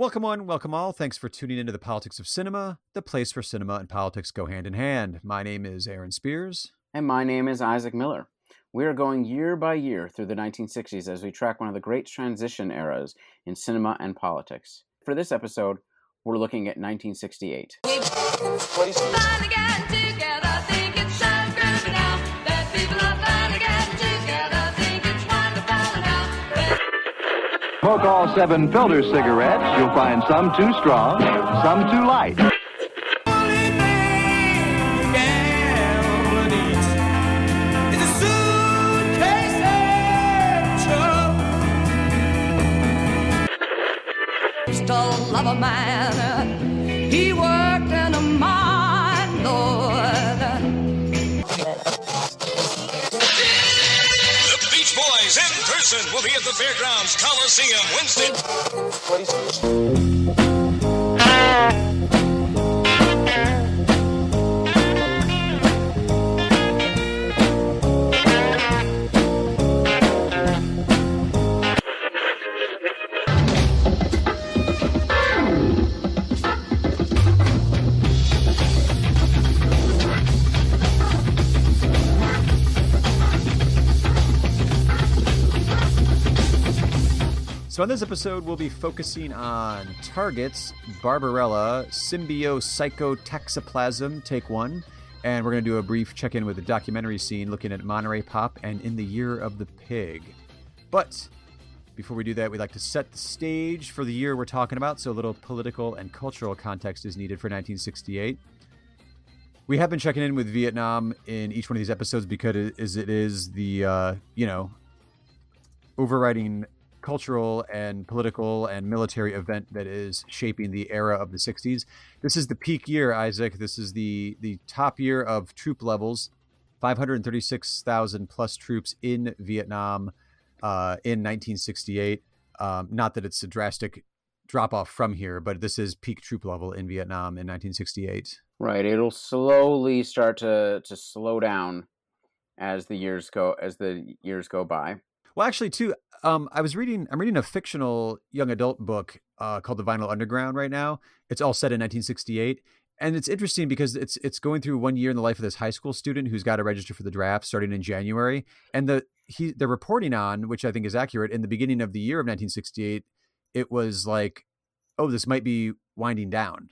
Welcome one, welcome all. Thanks for tuning into the Politics of Cinema, the place where cinema and politics go hand in hand. My name is Aaron Spears. And my name is Isaac Miller. We are going year by year through the 1960s as we track one of the great transition eras in cinema and politics. For this episode, we're looking at 1968. Smoke all 7 filter cigarettes. You'll find some too strong, some too light. Love a man, he worked in a mine, Lord. The Beach Boys in person will be at the Fairgrounds Coliseum Wednesday. So on this episode, we'll be focusing on Targets, Barbarella, Symbiopsychotaxiplasm, take 1. And we're going to do a brief check-in with the documentary scene looking at Monterey Pop and In the Year of the Pig. But before we do that, we'd like to set the stage for the year we're talking about, so a little political and cultural context is needed for 1968. We have been checking in with Vietnam in each one of these episodes because it is the, overriding cultural and political and military event that is shaping the era of the 60s. This is the peak year, Isaac. This is the top year of troop levels, 536,000 plus troops in Vietnam in 1968. Not that it's a drastic drop off from here, but this is peak troop level in Vietnam in 1968. Right, it'll slowly start to slow down as the years go by. Well, actually, too, I'm reading a fictional young adult book called The Vinyl Underground right now. It's all set in 1968. And it's interesting because it's going through 1 year in the life of this high school student who's got to register for the draft starting in January. And they're reporting on, which I think is accurate, in the beginning of the year of 1968, it was like, oh, this might be winding down.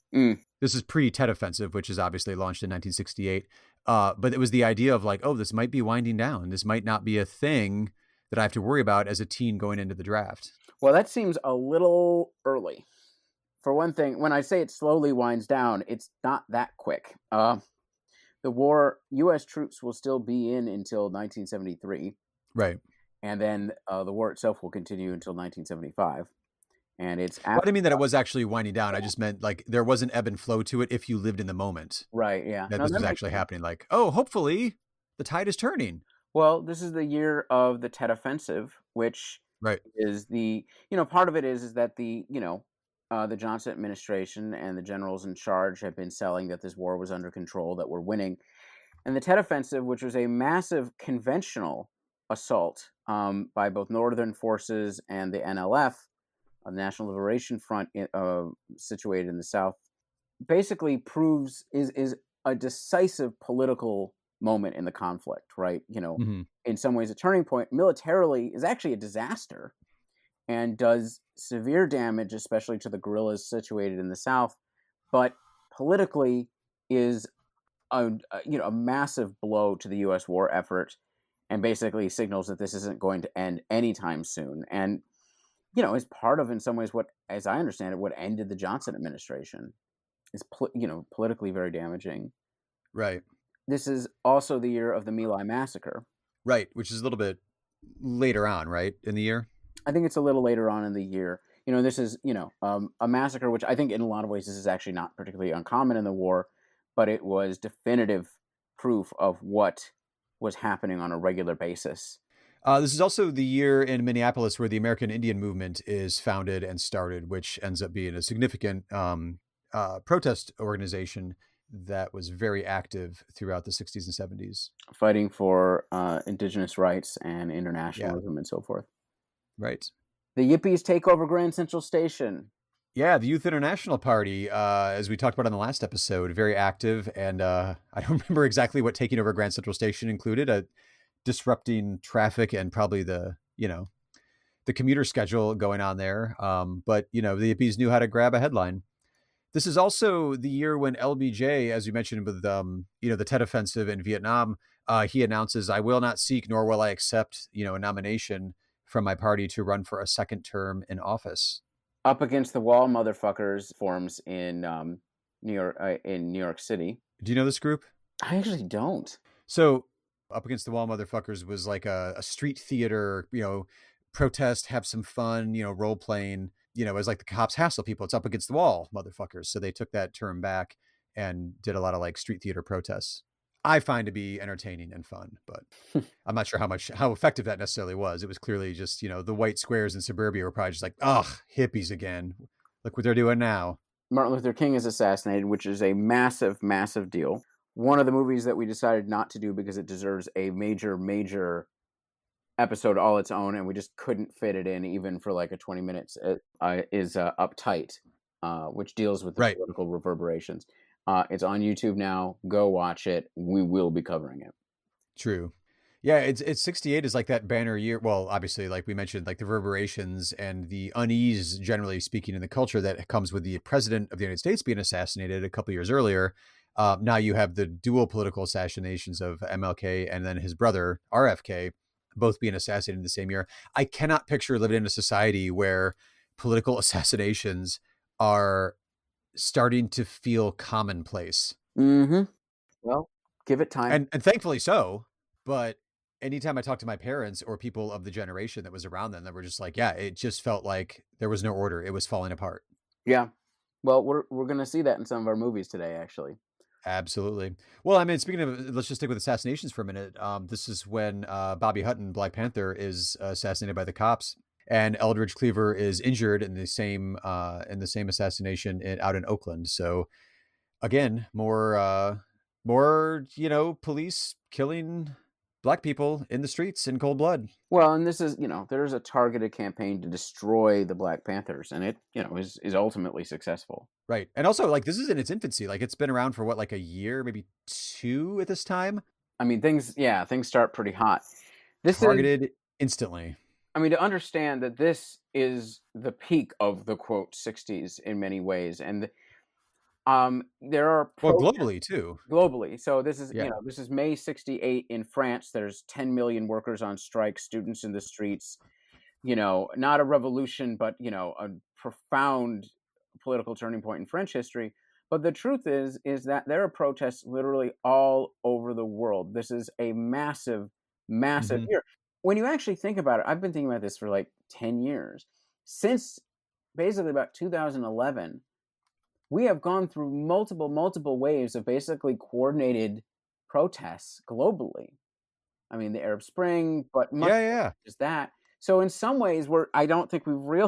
This is pre-Tet Offensive, which is obviously launched in 1968. But it was the idea of like, oh, this might be winding down. This might not be a thing that I have to worry about as a teen going into the draft. Well, that seems a little early. For one thing, when I say it slowly winds down, it's not that quick. The war, U.S. troops will still be in until 1973. Right. And then the war itself will continue until 1975. And it's I didn't mean that it was actually winding down. I just meant like there was an ebb and flow to it if you lived in the moment. Right, yeah. That this was actually happening. Like, oh, hopefully the tide is turning. Well, this is the year of the Tet Offensive, which is the, part of it is that the Johnson administration and the generals in charge have been selling that this war was under control, that we're winning. And the Tet Offensive, which was a massive conventional assault by both Northern forces and the NLF, the National Liberation Front, situated in the South, basically is a decisive political moment in the conflict, right? In some ways a turning point. Militarily is actually a disaster and does severe damage, especially to the guerrillas situated in the South, but politically is a massive blow to the U.S. war effort and basically signals that this isn't going to end anytime soon. And, is part of, in some ways, what, as I understand it, what ended the Johnson administration. Is, politically very damaging. Right. This is also the year of the My Lai massacre. Right, which is a little bit later on, right, in the year? I think it's a little later on in the year. This is, a massacre, which I think in a lot of ways this is actually not particularly uncommon in the war, but it was definitive proof of what was happening on a regular basis. This is also the year in Minneapolis where the American Indian movement is founded and started, which ends up being a significant protest organization that was very active throughout the 60s and 70s. Fighting for indigenous rights and internationalism and so forth. Right. The Yippies take over Grand Central Station. Yeah, the Youth International Party, as we talked about on the last episode, very active. And I don't remember exactly what taking over Grand Central Station included, disrupting traffic and probably the commuter schedule going on there. But, the Yippies knew how to grab a headline. This is also the year when LBJ, as you mentioned with, the Tet Offensive in Vietnam, he announces, I will not seek nor will I accept, a nomination from my party to run for a second term in office. Up Against the Wall Motherfuckers forms in New York City. Do you know this group? I actually don't. So Up Against the Wall Motherfuckers was like a street theater, protest, have some fun, role playing, as like the cops hassle people. It's up against the wall, motherfuckers. So they took that term back and did a lot of like street theater protests. I find to be entertaining and fun, but I'm not sure how effective that necessarily was. It was clearly just, the white squares in suburbia were probably just like, ugh, hippies again. Look what they're doing now. Martin Luther King is assassinated, which is a massive, massive deal. One of the movies that we decided not to do because it deserves a major, major episode all its own, and we just couldn't fit it in even for like a 20 minutes, is Uptight, which deals with the political reverberations. It's on YouTube now. Go watch it. We will be covering it. True. Yeah, it's 68 is like that banner year. Well, obviously, like we mentioned, like the reverberations and the unease, generally speaking, in the culture that comes with the president of the United States being assassinated a couple years earlier. Now you have the dual political assassinations of MLK and then his brother, RFK, both being assassinated in the same year. I cannot picture living in a society where political assassinations are starting to feel commonplace. Mm-hmm. Well, give it time. And thankfully so. But anytime I talk to my parents or people of the generation that was around them, that were just like, yeah, it just felt like there was no order. It was falling apart. Yeah. Well, we're going to see that in some of our movies today, actually. Absolutely. Well, I mean, speaking of, let's just stick with assassinations for a minute. This is when Bobby Hutton, Black Panther, is assassinated by the cops. And Eldridge Cleaver is injured in the same assassination out in Oakland. So again, more police killing Black people in the streets in cold blood. Well, and this is, there's a targeted campaign to destroy the Black Panthers, and it, is ultimately successful. Right. And also, like, this is in its infancy. Like, it's been around for what, like a year, maybe 2 at this time? I mean, things start pretty hot. This targeted instantly. I mean, to understand that this is the peak of the, quote, 60s in many ways. And there are... globally, too. Globally. So this is, this is May 68 in France. There's 10 million workers on strike, students in the streets. Not a revolution, but, a profound political turning point in French history. But the truth is that there are protests literally all over the world. This is a massive, massive year. When you actually think about it, I've been thinking about this for like 10 years. Since basically about 2011, we have gone through multiple waves of basically coordinated protests globally. I mean, the Arab Spring, but much is that. So in some ways, I don't think we've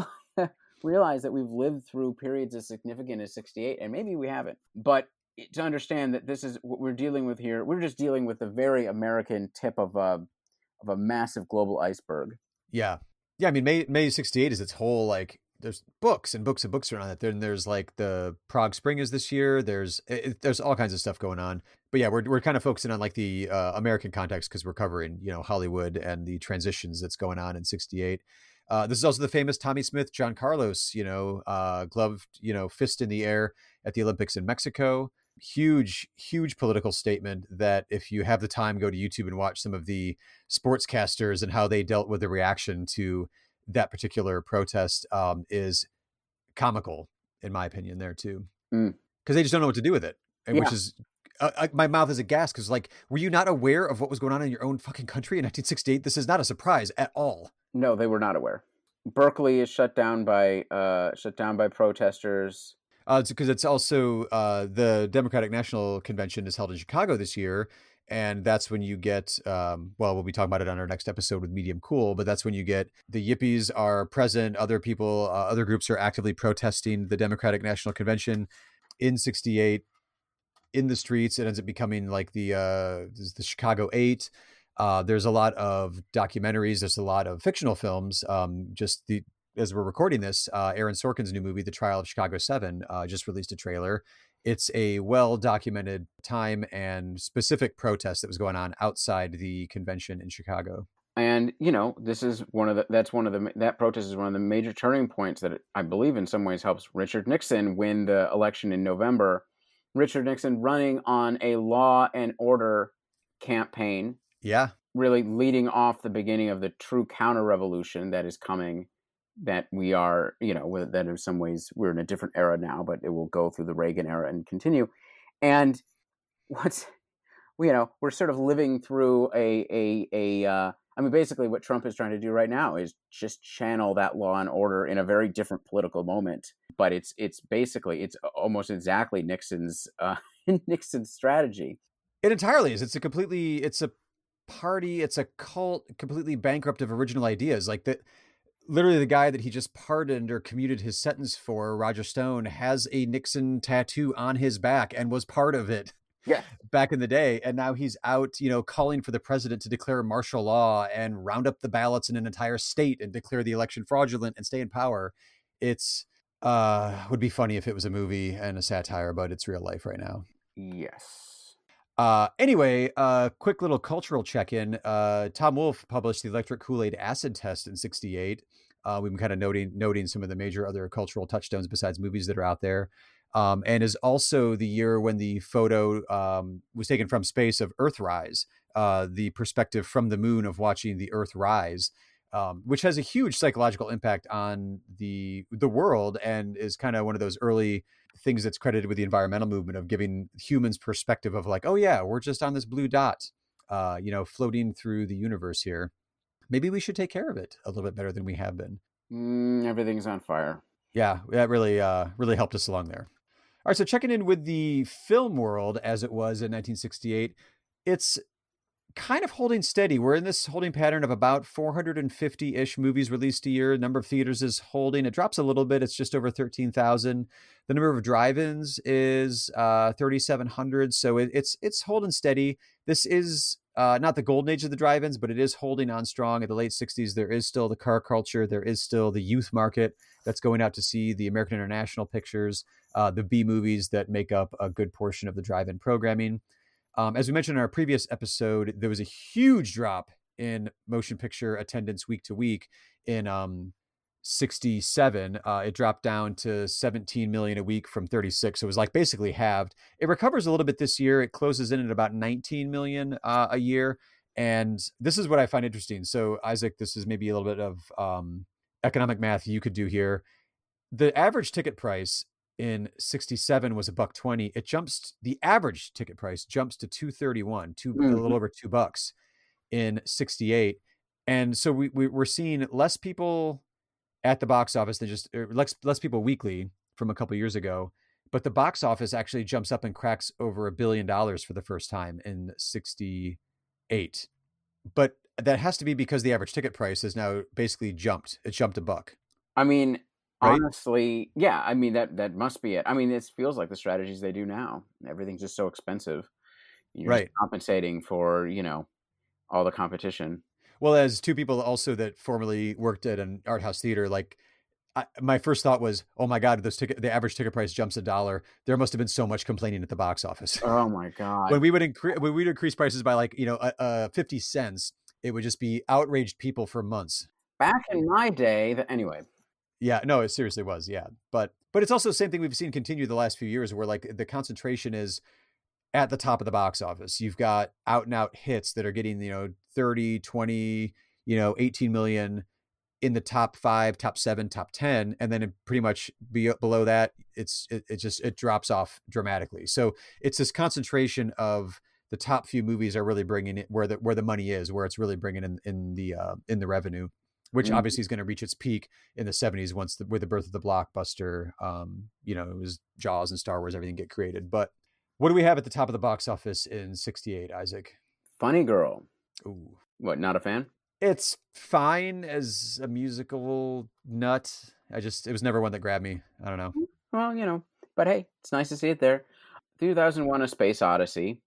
realized that we've lived through periods as significant as 68, and maybe we haven't. But to understand that this is what we're dealing with here, we're just dealing with the very American tip of a massive global iceberg. Yeah. I mean, May 68 is its whole, like, there's books and books and books around it. Then there's like the Prague Spring is this year. There's all kinds of stuff going on. But yeah, we're kind of focusing on like the American context because we're covering, Hollywood and the transitions that's going on in 68. This is also the famous Tommy Smith, John Carlos, gloved, fist in the air at the Olympics in Mexico. Huge political statement that if you have the time, go to YouTube and watch some of the sportscasters and how they dealt with the reaction to that particular protest is comical, in my opinion, there too. Because they just don't know what to do with it. And which is, my mouth is aghast because, like, were you not aware of what was going on in your own fucking country in 1968? This is not a surprise at all. No, they were not aware. Berkeley is shut down by protesters. It's because it's also the Democratic National Convention is held in Chicago this year. And that's when you get, we'll be talking about it on our next episode with Medium Cool, but that's when you get the Yippies are present. Other people, other groups are actively protesting the Democratic National Convention in 68 in the streets. It ends up becoming like the Chicago 8. There's a lot of documentaries. There's a lot of fictional films. Just the as we're recording this, Aaron Sorkin's new movie, The Trial of Chicago 7, just released a trailer. It's a well-documented time and specific protest that was going on outside the convention in Chicago. And, this is that protest is one of the major turning points that I believe in some ways helps Richard Nixon win the election in November. Richard Nixon running on a law and order campaign. Yeah. Really leading off the beginning of the true counter-revolution that is coming, that we are, that in some ways we're in a different era now, but it will go through the Reagan era and continue. And we're sort of living through basically what Trump is trying to do right now is just channel that law and order in a very different political moment. But it's almost exactly Nixon's strategy. It entirely is. It's a party, it's a cult, completely bankrupt of original ideas. Like that, literally the guy that he just pardoned or commuted his sentence for, Roger Stone, has a Nixon tattoo on his back and was part of it. Yeah. Back in the day. And now he's out, calling for the president to declare martial law and round up the ballots in an entire state and declare the election fraudulent and stay in power. It's would be funny if it was a movie and a satire, but it's real life right now. Yes. Anyway, quick little cultural check-in. Tom Wolfe published the electric Kool-Aid acid test in 1968. We've been kind of noting some of the major other cultural touchstones besides movies that are out there. And is also the year when the photo was taken from space of Earthrise, the perspective from the moon of watching the Earth rise, which has a huge psychological impact on the world and is kind of one of those early things that's credited with the environmental movement of giving humans perspective of like, oh yeah, we're just on this blue dot, floating through the universe here. Maybe we should take care of it a little bit better than we have been. Everything's on fire. Yeah, that really helped us along there. All right, so checking in with the film world as it was in 1968, it's kind of holding steady. We're in this holding pattern of about 450-ish movies released a year. Number of theaters is holding. It drops a little bit. It's just over 13,000. The number of drive-ins is 3,700. So it's holding steady. This is not the golden age of the drive-ins, but it is holding on strong. In the late 60s, there is still the car culture. There is still the youth market that's going out to see the American International pictures, the B movies that make up a good portion of the drive-in programming. As we mentioned in our previous episode, there was a huge drop in motion picture attendance week to week in 67. It dropped down to 17 million a week from 36. So it was like basically halved. It recovers a little bit this year. It closes in at about 19 million a year. And this is what I find interesting. So Isaac, this is maybe a little bit of economic math you could do here. The average ticket price in 67 was $1.20. The average ticket price jumps to $2.31, a little over $2 in 68. And so we're seeing less people at the box office than just less people weekly from a couple of years ago. But the box office actually jumps up and cracks over $1 billion for the first time in 68. But that has to be because the average ticket price has now basically jumped. It jumped $1. I mean, right? Honestly, yeah. I mean, that must be it. I mean, this feels like the strategies they do now. Everything's just so expensive. You're right. Just compensating for, all the competition. Well, as two people also that formerly worked at an art house theater, like my first thought was, oh my God, the average ticket price jumps $1. There must have been so much complaining at the box office. Oh my God. When we would increase prices by 50 cents, it would just be outraged people for months. Back in my day, anyway. Yeah, no, it seriously was. Yeah. But it's also the same thing we've seen continue the last few years where like the concentration is at the top of the box office. You've got out and out hits that are getting, 30, 20, 18 million in the top 5, top 7, top 10. And then it pretty much below that, it drops off dramatically. So it's this concentration of the top few movies are really bringing it where the money is, where it's really bringing in the revenue, which obviously is going to reach its peak in the 70s with the birth of the blockbuster. It was Jaws and Star Wars, everything get created. But what do we have at the top of the box office in 68, Isaac? Funny Girl. Ooh. What, not a fan? It's fine as a musical nut. It was never one that grabbed me. I don't know. Well, but hey, it's nice to see it there. 2001: A Space Odyssey.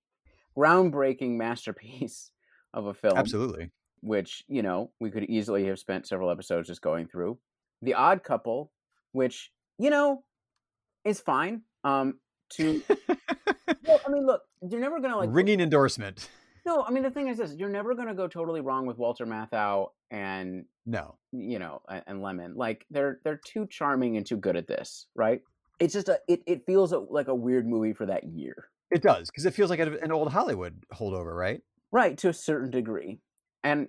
Groundbreaking masterpiece of a film. Absolutely. Which, we could easily have spent several episodes just going through. The Odd Couple, which, you know, is fine. Well, I mean, look, you're never gonna like ringing endorsement. No, I mean the thing is this: you're never gonna go totally wrong with Walter Matthau and and Lemon. Like they're too charming and too good at this, right? It's just it feels like a weird movie for that year. It does, because it feels like an old Hollywood holdover, right? Right, to a certain degree, and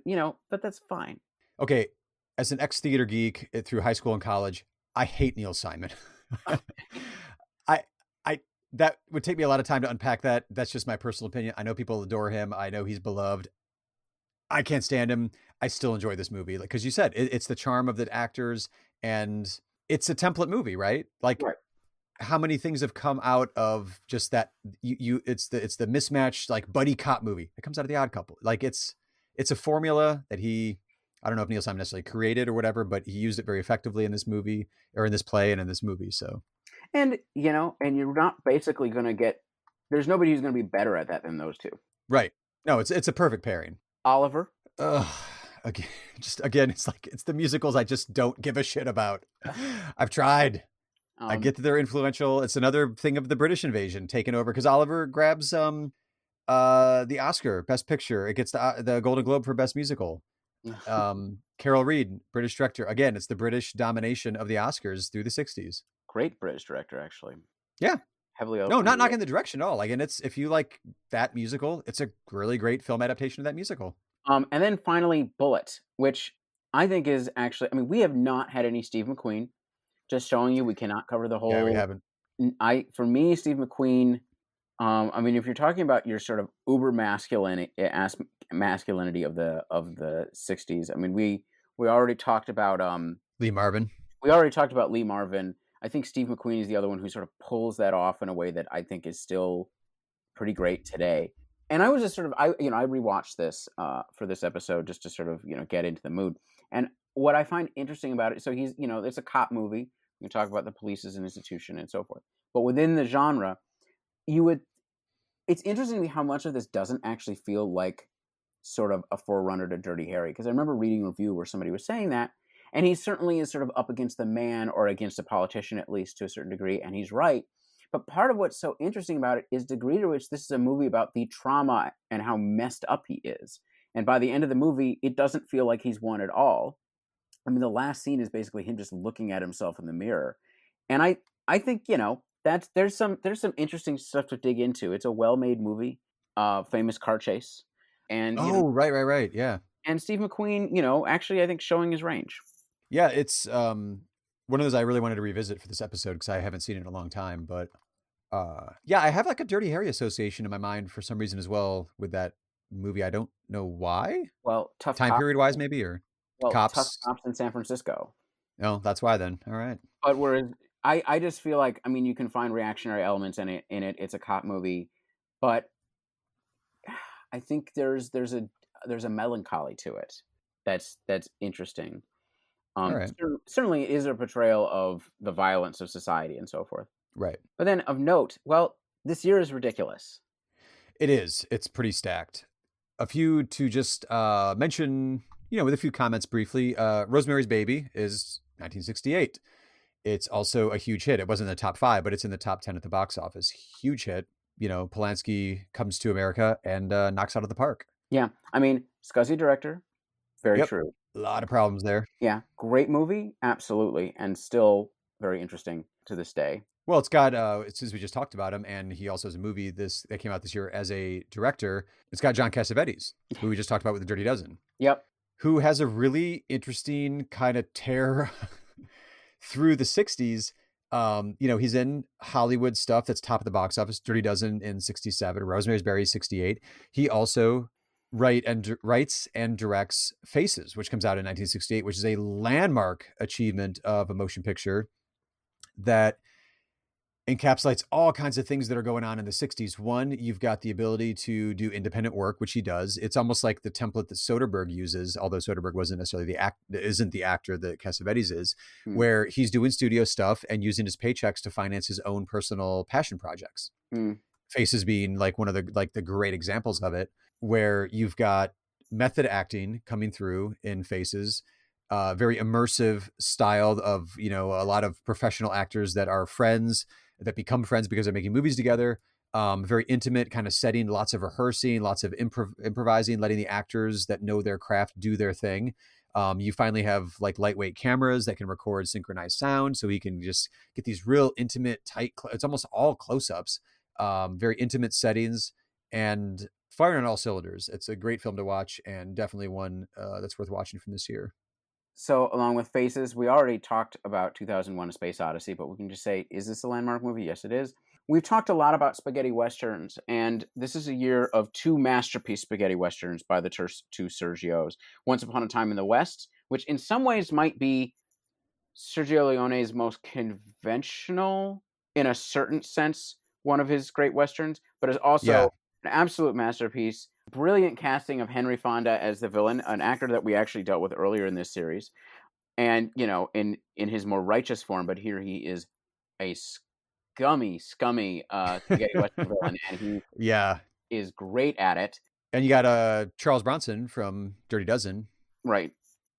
but that's fine. Okay, as an ex-theater geek through high school and college, I hate Neil Simon. That would take me a lot of time to unpack that. That's just my personal opinion. I know people adore him. I know he's beloved. I can't stand him. I still enjoy this movie. Like, cause you said, it's the charm of the actors and it's a template movie, right? Like how many things have come out of just that it's the mismatched, like buddy cop movie that comes out of The Odd Couple. Like it's a formula that I don't know if Neil Simon necessarily created or whatever, but he used it very effectively in this movie or in this play and in this movie. So. And, and you're not basically going to get, there's nobody who's going to be better at that than those two. Right. No, it's a perfect pairing. Oliver. Again, it's the musicals I just don't give a shit about. I've tried. I get that they're influential. It's another thing of the British invasion taking over because Oliver grabs the Oscar Best Picture. It gets the Golden Globe for Best Musical. Carol Reed, British director. Again, it's the British domination of the Oscars through the 60s. Great British director, actually. Yeah. Heavily No, not knocking the direction at all. Like, and if you like that musical, it's a really great film adaptation of that musical. And then finally, Bullitt, which I think is actually, I mean, we have not had any Steve McQueen. Just showing you, we cannot cover the whole. Yeah, we haven't. For me, Steve McQueen. I mean, if you're talking about your sort of uber masculinity of the 60s, I mean, we already talked about Lee Marvin. We already talked about Lee Marvin. I think Steve McQueen is the other one who sort of pulls that off in a way that I think is still pretty great today. And I was just sort of, I rewatched this for this episode just to sort of, get into the mood. And what I find interesting about it, so he's, it's a cop movie. You talk about the police as an institution and so forth. But within the genre, it's interesting to me how much of this doesn't actually feel like sort of a forerunner to Dirty Harry. Because I remember reading a review where somebody was saying that. And he certainly is sort of up against the man or against a politician, at least to a certain degree. And he's right. But part of what's so interesting about it is the degree to which this is a movie about the trauma and how messed up he is. And by the end of the movie, it doesn't feel like he's won at all. I mean, the last scene is basically him just looking at himself in the mirror. And I think, there's some interesting stuff to dig into. It's a well-made movie, famous car chase. And right. Yeah. And Steve McQueen, actually, I think showing his range. Yeah, it's one of those I really wanted to revisit for this episode because I haven't seen it in a long time. But yeah, I have like a Dirty Harry association in my mind for some reason as well with that movie. I don't know why. Well, tough time period wise, maybe, or tough cops in San Francisco. No, that's why then. All right. But whereas I just feel like, I mean, you can find reactionary elements in it. It's a cop movie, but I think there's a melancholy to it that's interesting. Right. Certainly is a portrayal of the violence of society and so forth. Right. But then of note, well, this year is ridiculous. It is. It's pretty stacked. A few to just mention, with a few comments briefly. Rosemary's Baby is 1968. It's also a huge hit. It wasn't in the top 5, but it's in the top 10 at the box office. Huge hit. Polanski comes to America and knocks out of the park. Yeah. I mean, scuzzy director. Very true. A lot of problems there. Yeah. Great movie. Absolutely. And still very interesting to this day. Well, it's got, since we just talked about him, and he also has a movie that came out this year as a director. It's got John Cassavetes, who we just talked about with The Dirty Dozen. Yep. Who has a really interesting kind of tear through the 60s. He's in Hollywood stuff that's top of the box office. Dirty Dozen in 67, Rosemary's Baby 68. He also writes and directs Faces, which comes out in 1968, which is a landmark achievement of a motion picture that encapsulates all kinds of things that are going on in the 60s. One, you've got the ability to do independent work, which he does. It's almost like the template that Soderbergh uses, although Soderbergh wasn't necessarily isn't the actor that Cassavetes is, where he's doing studio stuff and using his paychecks to finance his own personal passion projects. Faces being like one of the great examples of it, where you've got method acting coming through in Faces. very immersive style of, you know, a lot of professional actors that are friends, that become friends because they're making movies together. Very intimate kind of setting, lots of rehearsing, lots of improvising, letting the actors that know their craft do their thing. You finally have like lightweight cameras that can record synchronized sound, so he can just get these real intimate, tight, it's almost all close-ups, very intimate settings, and firing on all cylinders. It's a great film to watch, and definitely one that's worth watching from this year. So, along with Faces, we already talked about 2001: A Space Odyssey, but we can just say, is this a landmark movie? Yes, it is. We've talked a lot about spaghetti westerns, and this is a year of two masterpiece spaghetti westerns by the two Sergios. Once Upon a Time in the West, which in some ways might be Sergio Leone's most conventional, in a certain sense, one of his great westerns, but is also an absolute masterpiece. Brilliant casting of Henry Fonda as the villain, an actor that we actually dealt with earlier in this series, and you know, in his more righteous form, but here he is a scummy spaghetti western villain, and he is great at it. And you got Charles Bronson from Dirty Dozen, right,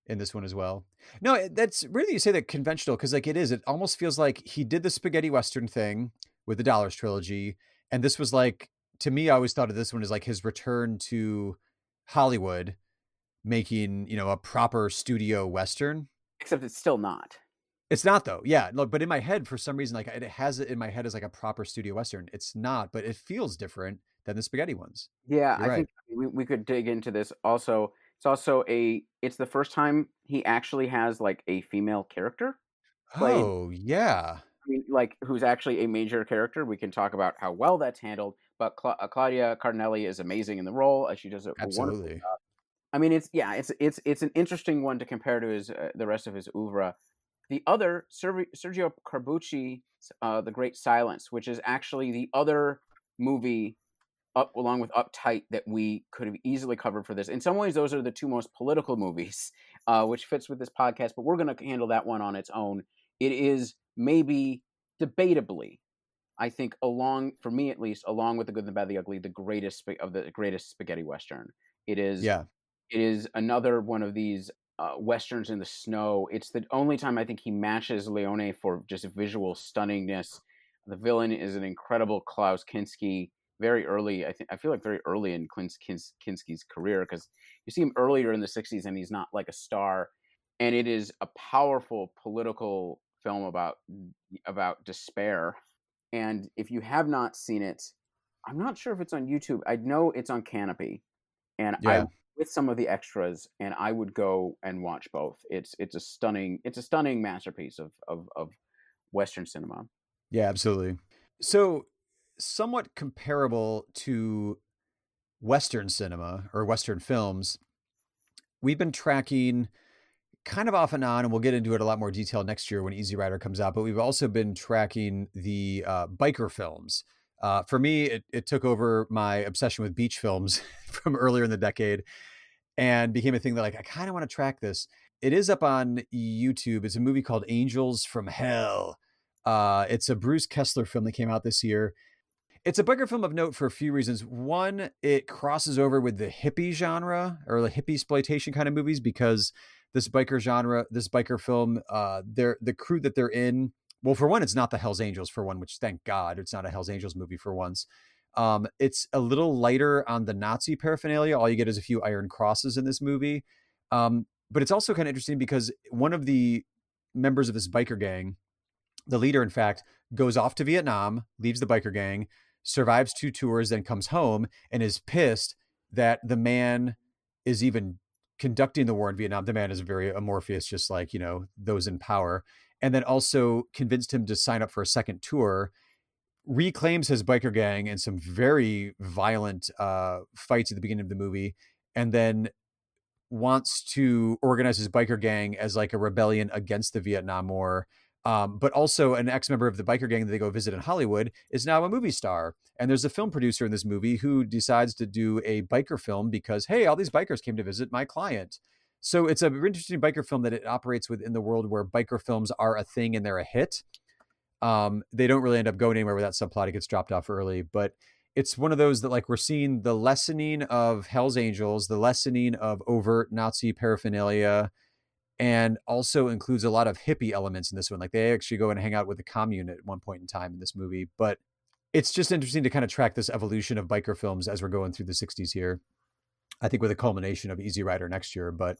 in this one as well. No, that's really, you say that conventional, because like it almost feels like he did the spaghetti western thing with the Dollars trilogy, and this was like, to me, I always thought of this one as like his return to Hollywood, making, you know, a proper studio western. Except it's still not. It's not though. Yeah. Look, but in my head, for some reason, like it has it in my head as like a proper studio western. It's not, but it feels different than the spaghetti ones. Yeah, I think we could dig into this. Also, it's the first time he actually has like a female character played. Oh yeah. I mean, like, who's actually a major character. We can talk about how well that's handled, but Claudia Cardinelli is amazing in the role. She does a wonderful job. I mean, it's an interesting one to compare to his the rest of his oeuvre. The other, Sergio Corbucci, The Great Silence, which is actually the other movie along with Uptight that we could have easily covered for this. In some ways, those are the two most political movies, which fits with this podcast, but we're going to handle that one on its own. It is maybe, debatably, I think, for me at least, along with The Good, the Bad, the Ugly, the greatest spaghetti western. It is another one of these westerns in the snow. It's the only time I think he matches Leone for just visual stunningness. The villain is an incredible Klaus Kinski. Very early, I feel like very early in Kinski's career, because you see him earlier in the 60s and he's not like a star. And it is a powerful political film about despair. And if you have not seen it, I'm not sure if it's on YouTube. I know it's on Canopy, and I'm with some of the extras, and I would go and watch both. It's a stunning masterpiece of Western cinema. Yeah, absolutely. So, somewhat comparable to Western cinema or Western films, we've been tracking kind of off and on, and we'll get into it a lot more detail next year when Easy Rider comes out, but we've also been tracking the biker films. For me, it took over my obsession with beach films from earlier in the decade and became a thing that, like, I kind of want to track this. It is up on YouTube. It's a movie called Angels from Hell. It's a Bruce Kessler film that came out this year. It's a biker film of note for a few reasons. One, it crosses over with the hippie genre or the hippie exploitation kind of movies, because this biker film, the crew that they're in, well, for one, it's not the Hells Angels, for one, which thank God it's not a Hells Angels movie for once. It's a little lighter on the Nazi paraphernalia. All you get is a few Iron Crosses in this movie. But it's also kind of interesting because one of the members of this biker gang, the leader, in fact, goes off to Vietnam, leaves the biker gang, survives 2 tours, then comes home and is pissed that the man is even conducting the war in Vietnam. The man is very amorphous, just like, you know, those in power. And then also convinced him to sign up for a second tour, reclaims his biker gang in some very violent fights at the beginning of the movie, and then wants to organize his biker gang as like a rebellion against the Vietnam War. But also an ex-member of the biker gang that they go visit in Hollywood is now a movie star. And there's a film producer in this movie who decides to do a biker film because, hey, all these bikers came to visit my client. So it's an interesting biker film that it operates within the world where biker films are a thing and they're a hit. They don't really end up going anywhere with that subplot. It gets dropped off early, but it's one of those that, like, we're seeing the lessening of Hell's Angels, the lessening of overt Nazi paraphernalia, and also includes a lot of hippie elements in this one. Like they actually go and hang out with the commune at one point in time in this movie. But it's just interesting to kind of track this evolution of biker films as we're going through the 60s here. I think with a culmination of Easy Rider next year, but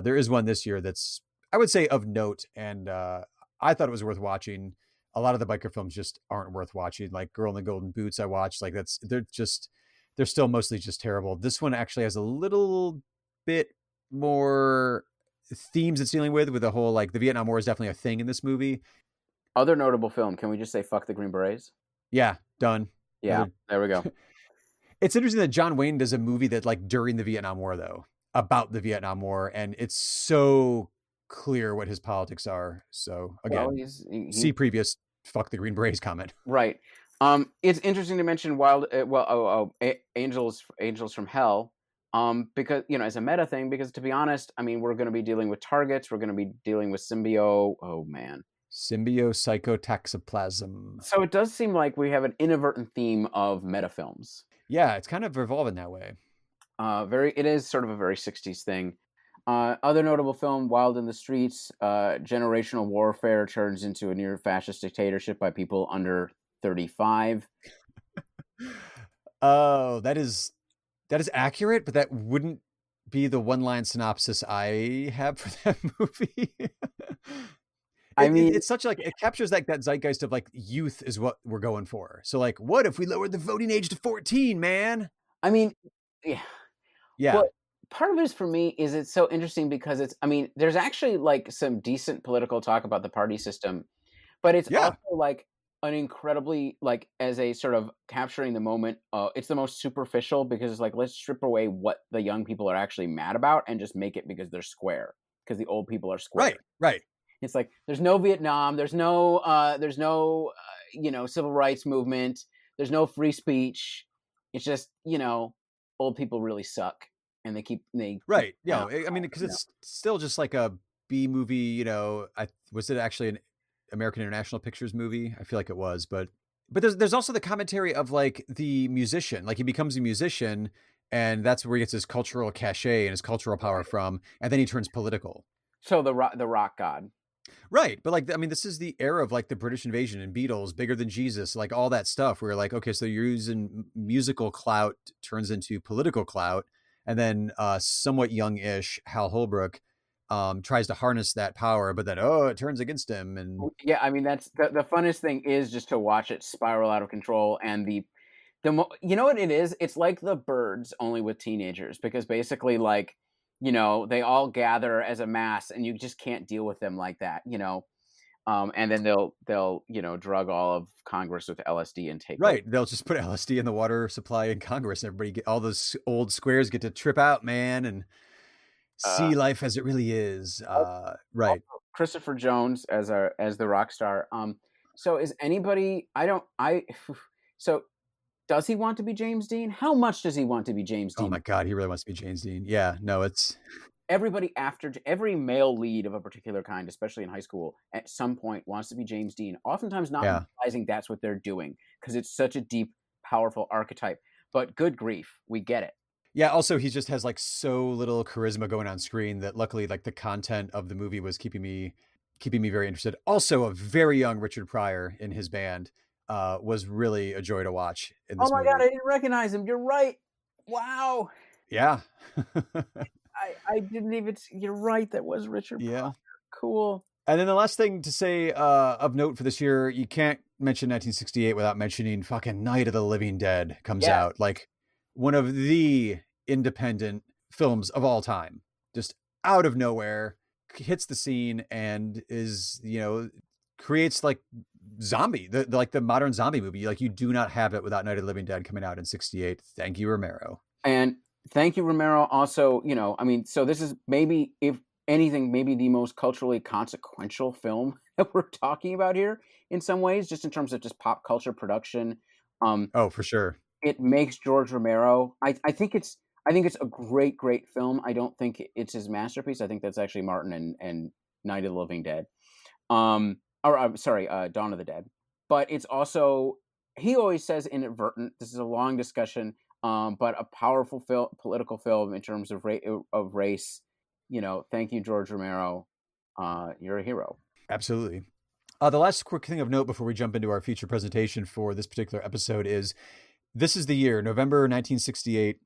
there is one this year that's, I would say, of note, and I thought it was worth watching. A lot of the biker films just aren't worth watching. Like Girl in the Golden Boots, I watched. Like they're still mostly just terrible. This one actually has a little bit more themes it's dealing with the whole, like, the Vietnam War is definitely a thing in this movie. Other notable film. Can we just say fuck the Green Berets? Yeah, done. Yeah, there we go. It's interesting that John Wayne does a movie that, like, during the Vietnam War, though, about the Vietnam War, and it's so clear what his politics are. So again, see previous fuck the Green Berets comment. Right. It's interesting to mention Angels from Hell, because, you know, as a meta thing, because to be honest, I mean, we're going to be dealing with targets. We're going to be dealing with Symbiopsychotaxiplasm. So it does seem like we have an inadvertent theme of meta films. Yeah, it's kind of evolving that way. It is sort of a very 60s thing. Other notable film, Wild in the Streets. Generational warfare turns into a near fascist dictatorship by people under 35. Oh, that is accurate, but that wouldn't be the one-line synopsis I have for that movie. It's such, like, it captures like that zeitgeist of, like, youth is what we're going for. So, like, what if we lowered the voting age to 14, man? I mean, yeah. Well, part of it is, for me, is it's so interesting because there's actually, like, some decent political talk about the party system, but it's also, like, an incredibly, like, as a sort of capturing the moment, it's the most superficial because it's like, let's strip away what the young people are actually mad about and just make it because they're square, because the old people are square. Right. It's like, there's no Vietnam, there's no civil rights movement, there's no free speech. It's just, old people really suck, and right. Yeah, I mean, because it's still just like a B movie. Was it actually an American International Pictures movie? I feel like it was, but there's also the commentary of, like, the musician. Like, he becomes a musician, and that's where he gets his cultural cachet and his cultural power from, and then he turns political. So the rock god. Right. But, like, I mean, this is the era of, like, the British invasion and Beatles, Bigger Than Jesus, like, all that stuff where, like, okay, so you're using musical clout turns into political clout. And then somewhat young-ish Hal Holbrook tries to harness that power, but then, it turns against him. And yeah, I mean, that's the funnest thing is just to watch it spiral out of control. And you know what it is? It's like The Birds, only with teenagers, because basically, like, they all gather as a mass, and you just can't deal with them like that, and then they'll drug all of Congress with LSD and take right. They'll just put LSD in the water supply in Congress, and all those old squares get to trip out, man, and see life as it really is. Right. Christopher Jones as the rock star. So is anybody? So does he want to be James Dean? How much does he want to be James Dean? Oh my God, he really wants to be James Dean. Yeah, no, it's everybody every male lead of a particular kind, especially in high school, at some point wants to be James Dean. Oftentimes not realizing that's what they're doing because it's such a deep, powerful archetype. But good grief, we get it. Yeah. Also, he just has, like, so little charisma going on screen that luckily, like, the content of the movie was keeping me very interested. Also, a very young Richard Pryor in his band was really a joy to watch in this movie. God, I didn't recognize him. You're right. Wow. Yeah. I didn't even. You're right. That was Richard Pryor. Cool. And then the last thing to say of note for this year, you can't mention 1968 without mentioning fucking Night of the Living Dead comes out. Like, one of the independent films of all time, just out of nowhere, hits the scene and is, creates, like, zombie, the modern zombie movie. Like, you do not have it without Night of the Living Dead coming out in 68. Thank you, Romero. And thank you, Romero. Also, so this is maybe, if anything, maybe the most culturally consequential film that we're talking about here in some ways, just in terms of just pop culture production. For sure. It makes George Romero. I think it's a great, great film. I don't think it's his masterpiece. I think that's actually Martin and Night of the Living Dead. Dawn of the Dead. But it's also, he always says inadvertent. This is a long discussion, but a powerful political film in terms of race. thank you, George Romero. You're a hero. Absolutely. The last quick thing of note before we jump into our feature presentation for this particular episode is this is the year, November 1968,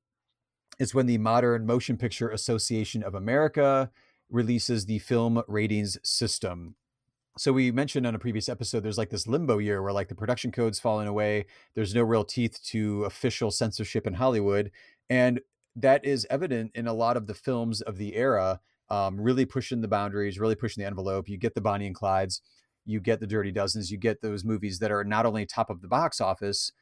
is when the Modern Motion Picture Association of America releases the film ratings system. So we mentioned on a previous episode, there's like this limbo year where like the production code's falling away. There's no real teeth to official censorship in Hollywood. And that is evident in a lot of the films of the era, really pushing the boundaries, really pushing the envelope. You get the Bonnie and Clydes, you get the Dirty Dozens, you get those movies that are not only top of the box office,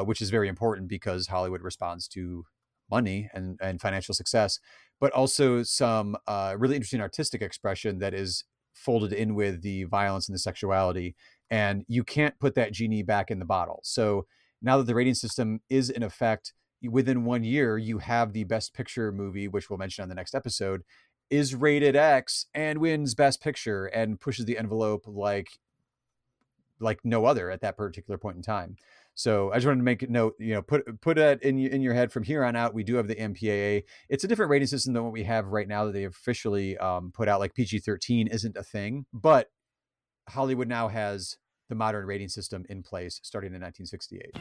which is very important because Hollywood responds to money and financial success, but also some really interesting artistic expression that is folded in with the violence and the sexuality. And you can't put that genie back in the bottle. So now that the rating system is in effect, within 1 year, you have the Best Picture movie, which we'll mention on the next episode, is rated X and wins Best Picture and pushes the envelope like no other at that particular point in time. So I just wanted to make a note, put that in your head. From here on out, we do have the MPAA. It's a different rating system than what we have right now that they officially put out. Like PG-13 isn't a thing, but Hollywood now has the modern rating system in place starting in 1968.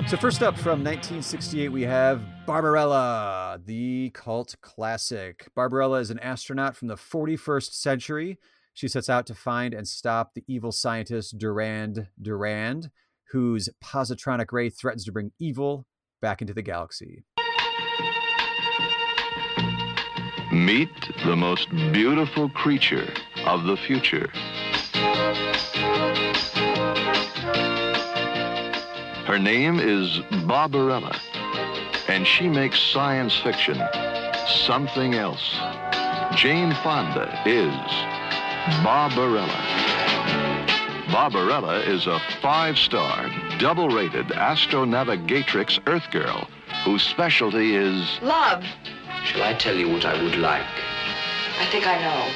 So first up from 1968, we have Barbarella, the cult classic. Barbarella is an astronaut from the 41st century. She sets out to find and stop the evil scientist Durand, whose positronic ray threatens to bring evil back into the galaxy. Meet the most beautiful creature of the future. Her name is Barbarella, and she makes science fiction something else. Jane Fonda is Barbarella. Barbarella is a 5-star, double-rated astronavigatrix Earth girl whose specialty is love. Shall I tell you what I would like? I think I know.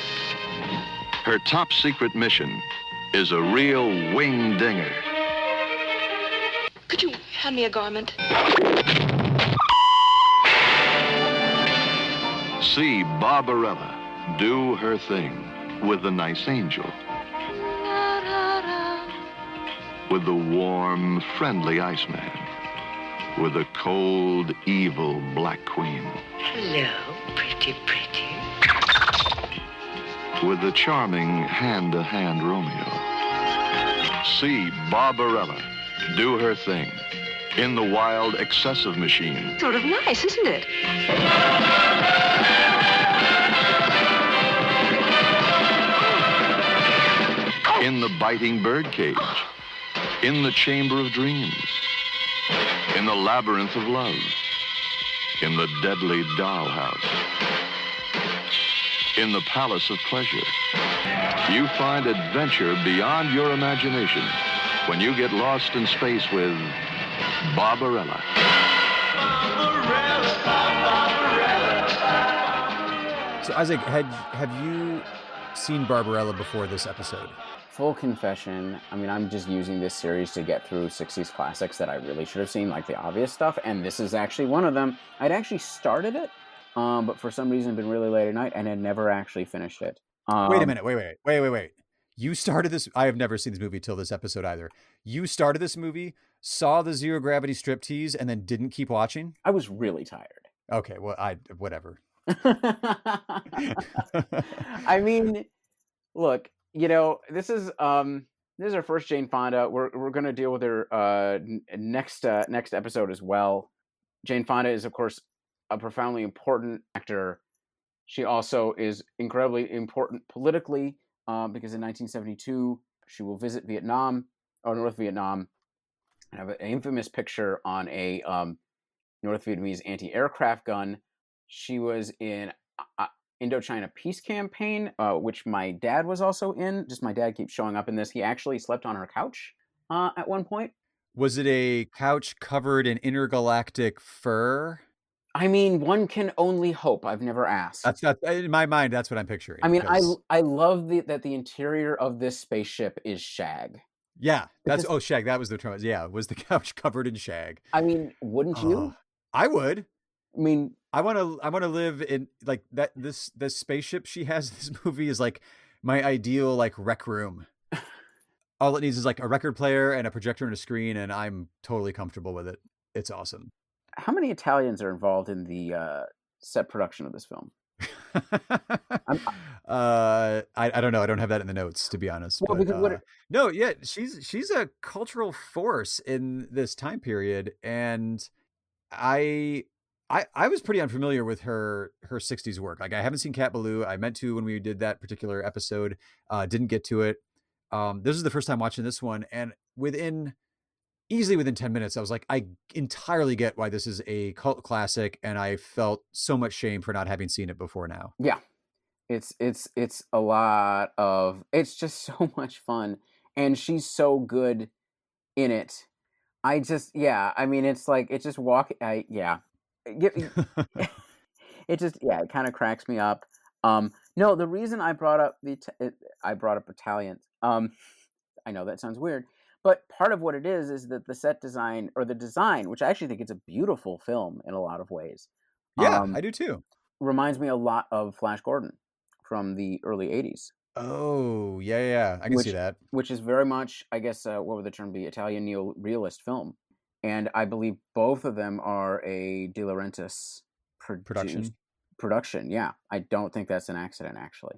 her top secret mission is a real wing dinger. Could you hand me a garment? See Barbarella do her thing with the nice angel. With the warm, friendly Iceman. With the cold, evil Black Queen. Hello, pretty. With the charming hand-to-hand Romeo. See Barbarella do her thing in the wild, excessive machine. Sort of nice, isn't it? In the biting birdcage. In the chamber of dreams. In the labyrinth of love. In the deadly dollhouse. In the palace of pleasure. You find adventure beyond your imagination when you get lost in space with Barbarella. So Isaac, have you seen Barbarella before this episode? Full confession, I mean, I'm just using this series to get through 60s classics that I really should have seen, like the obvious stuff, and this is actually one of them. I'd actually started it, but for some reason been really late at night and had never actually finished it. Wait a minute, wait. You started this, I have never seen this movie till this episode either. You started this movie, saw the Zero Gravity striptease, and then didn't keep watching? I was really tired. Okay, well, whatever. I mean, look, you know, this is our first Jane Fonda. We're going to deal with her next episode as well. Jane Fonda is, of course, a profoundly important actor. She also is incredibly important politically because in 1972 she will visit Vietnam or North Vietnam and have an infamous picture on a North Vietnamese anti-aircraft gun. She was in Indochina Peace Campaign, which my dad was also in. Just my dad keeps showing up in this. He actually slept on her couch at one point. Was it a couch covered in intergalactic fur? I mean, one can only hope. I've never asked. That's not in my mind. That's what I'm picturing. I mean, I love that the interior of this spaceship is shag. Yeah, shag. That was the term. Yeah, was the couch covered in shag? I mean, wouldn't you? I would. I mean, I want to live in like that. This spaceship she has in this movie is like my ideal like rec room. All it needs is like a record player and a projector and a screen, and I'm totally comfortable with it. It's awesome. How many Italians are involved in the set production of this film? I don't know. I don't have that in the notes, to be honest. Well, but, because no, yeah, she's a cultural force in this time period, and I was pretty unfamiliar with her 60s work. Like I haven't seen Cat Ballou. I meant to when we did that particular episode. Didn't get to it. This is the first time watching this one, and easily within 10 minutes, I was like, I entirely get why this is a cult classic, and I felt so much shame for not having seen it before now. Yeah. It's a lot of, it's just so much fun, and she's so good in it. I mean, it's like, it just it kind of cracks me up. No, the reason I brought up Italians, I know that sounds weird, but part of what it is that the set design, or the design, which I actually think it's a beautiful film in a lot of ways. Yeah, I do too. Reminds me a lot of Flash Gordon from the early 80s. Oh, yeah. I can see that. Which is very much, I guess, what would the term be? Italian neo-realist film. And I believe both of them are a De Laurentiis production. Yeah. I don't think that's an accident, actually.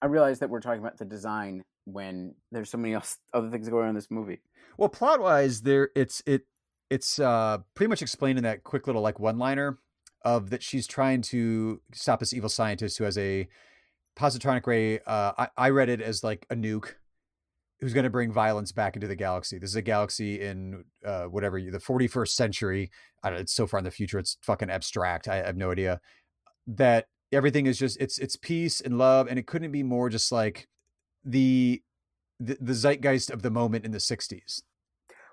I realize that we're talking about the design when there's so many other things going on in this movie. Well, plot-wise, it's pretty much explained in that quick little like one-liner of that she's trying to stop this evil scientist who has a positronic ray. I read it as like a nuke who's going to bring violence back into the galaxy. This is a galaxy in the 41st century. I don't know, it's so far in the future. It's fucking abstract. I have no idea. That everything is just it's peace and love, and it couldn't be more just like the zeitgeist of the moment in the 60s.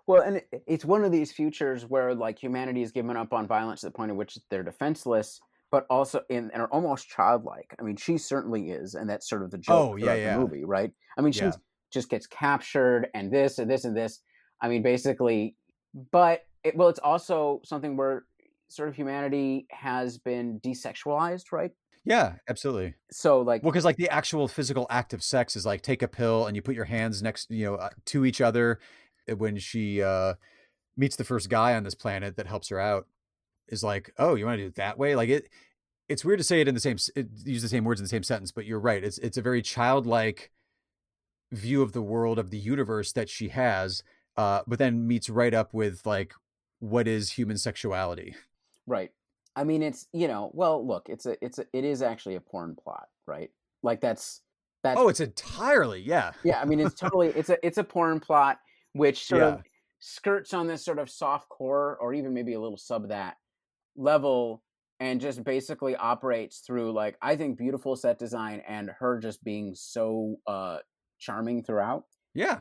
Well, and it's one of these futures where like humanity is given up on violence to the point at which they're defenseless, but also and are almost childlike. I mean, she certainly is, and that's sort of the joke throughout the movie, right? I mean, she just gets captured and this and this and this. I mean, basically, but it's also something where sort of humanity has been desexualized, right? Yeah, absolutely. So like, well, because like the actual physical act of sex is like take a pill and you put your hands next, to each other. When she meets the first guy on this planet that helps her out, is like, oh, you want to do it that way? Like it's weird to say it in use the same words in the same sentence, but you're right. It's a very childlike view of the world, of the universe that she has, but then meets right up with like what is human sexuality. Right. I mean, it's, well, look, it is actually a porn plot, right? Like that's. Oh, it's entirely, yeah. Yeah. I mean, it's totally, it's a porn plot, which sort of skirts on this sort of soft core, or even maybe a little sub that level, and just basically operates through like, I think, beautiful set design and her just being so charming throughout. Yeah.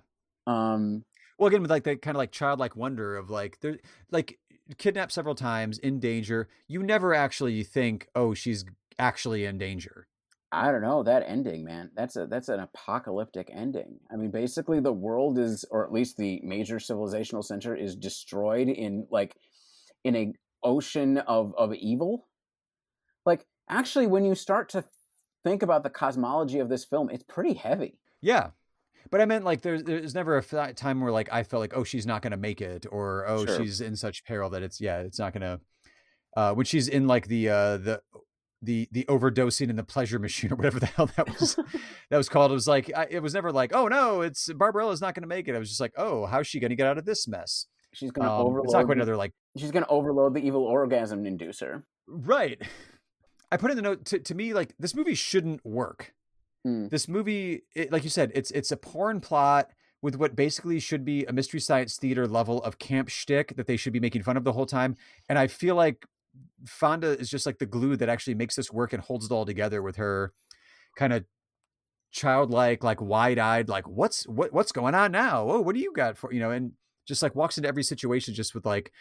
Well, again, with like that kind of like childlike wonder of like they're like kidnapped several times, in danger. You never actually think, oh, she's actually in danger. I don't know, that ending, man. That's an apocalyptic ending. I mean, basically the world is, or at least the major civilizational center is destroyed in a ocean of evil. Like, actually, when you start to think about the cosmology of this film, it's pretty heavy. Yeah. But I meant like there's never a time where like I felt like, oh, she's not going to make it, or oh, sure, she's in such peril that it's not going to. When she's in like the overdosing in the pleasure machine or whatever the hell that was called, it was like it was never like, oh no, it's Barbarella's not going to make it. I was just like, oh, how's she going to get out of this mess? She's going to overload. It's not quite another like. She's going to overload the evil orgasm inducer. Right. I put in the note to me like this movie shouldn't work. This movie, like you said, it's a porn plot with what basically should be a Mystery Science Theater level of camp shtick that they should be making fun of the whole time. And I feel like Fonda is just like the glue that actually makes this work and holds it all together with her kind of childlike, like wide-eyed, like what's going on now? Oh, what do you got for, and just like walks into every situation just with like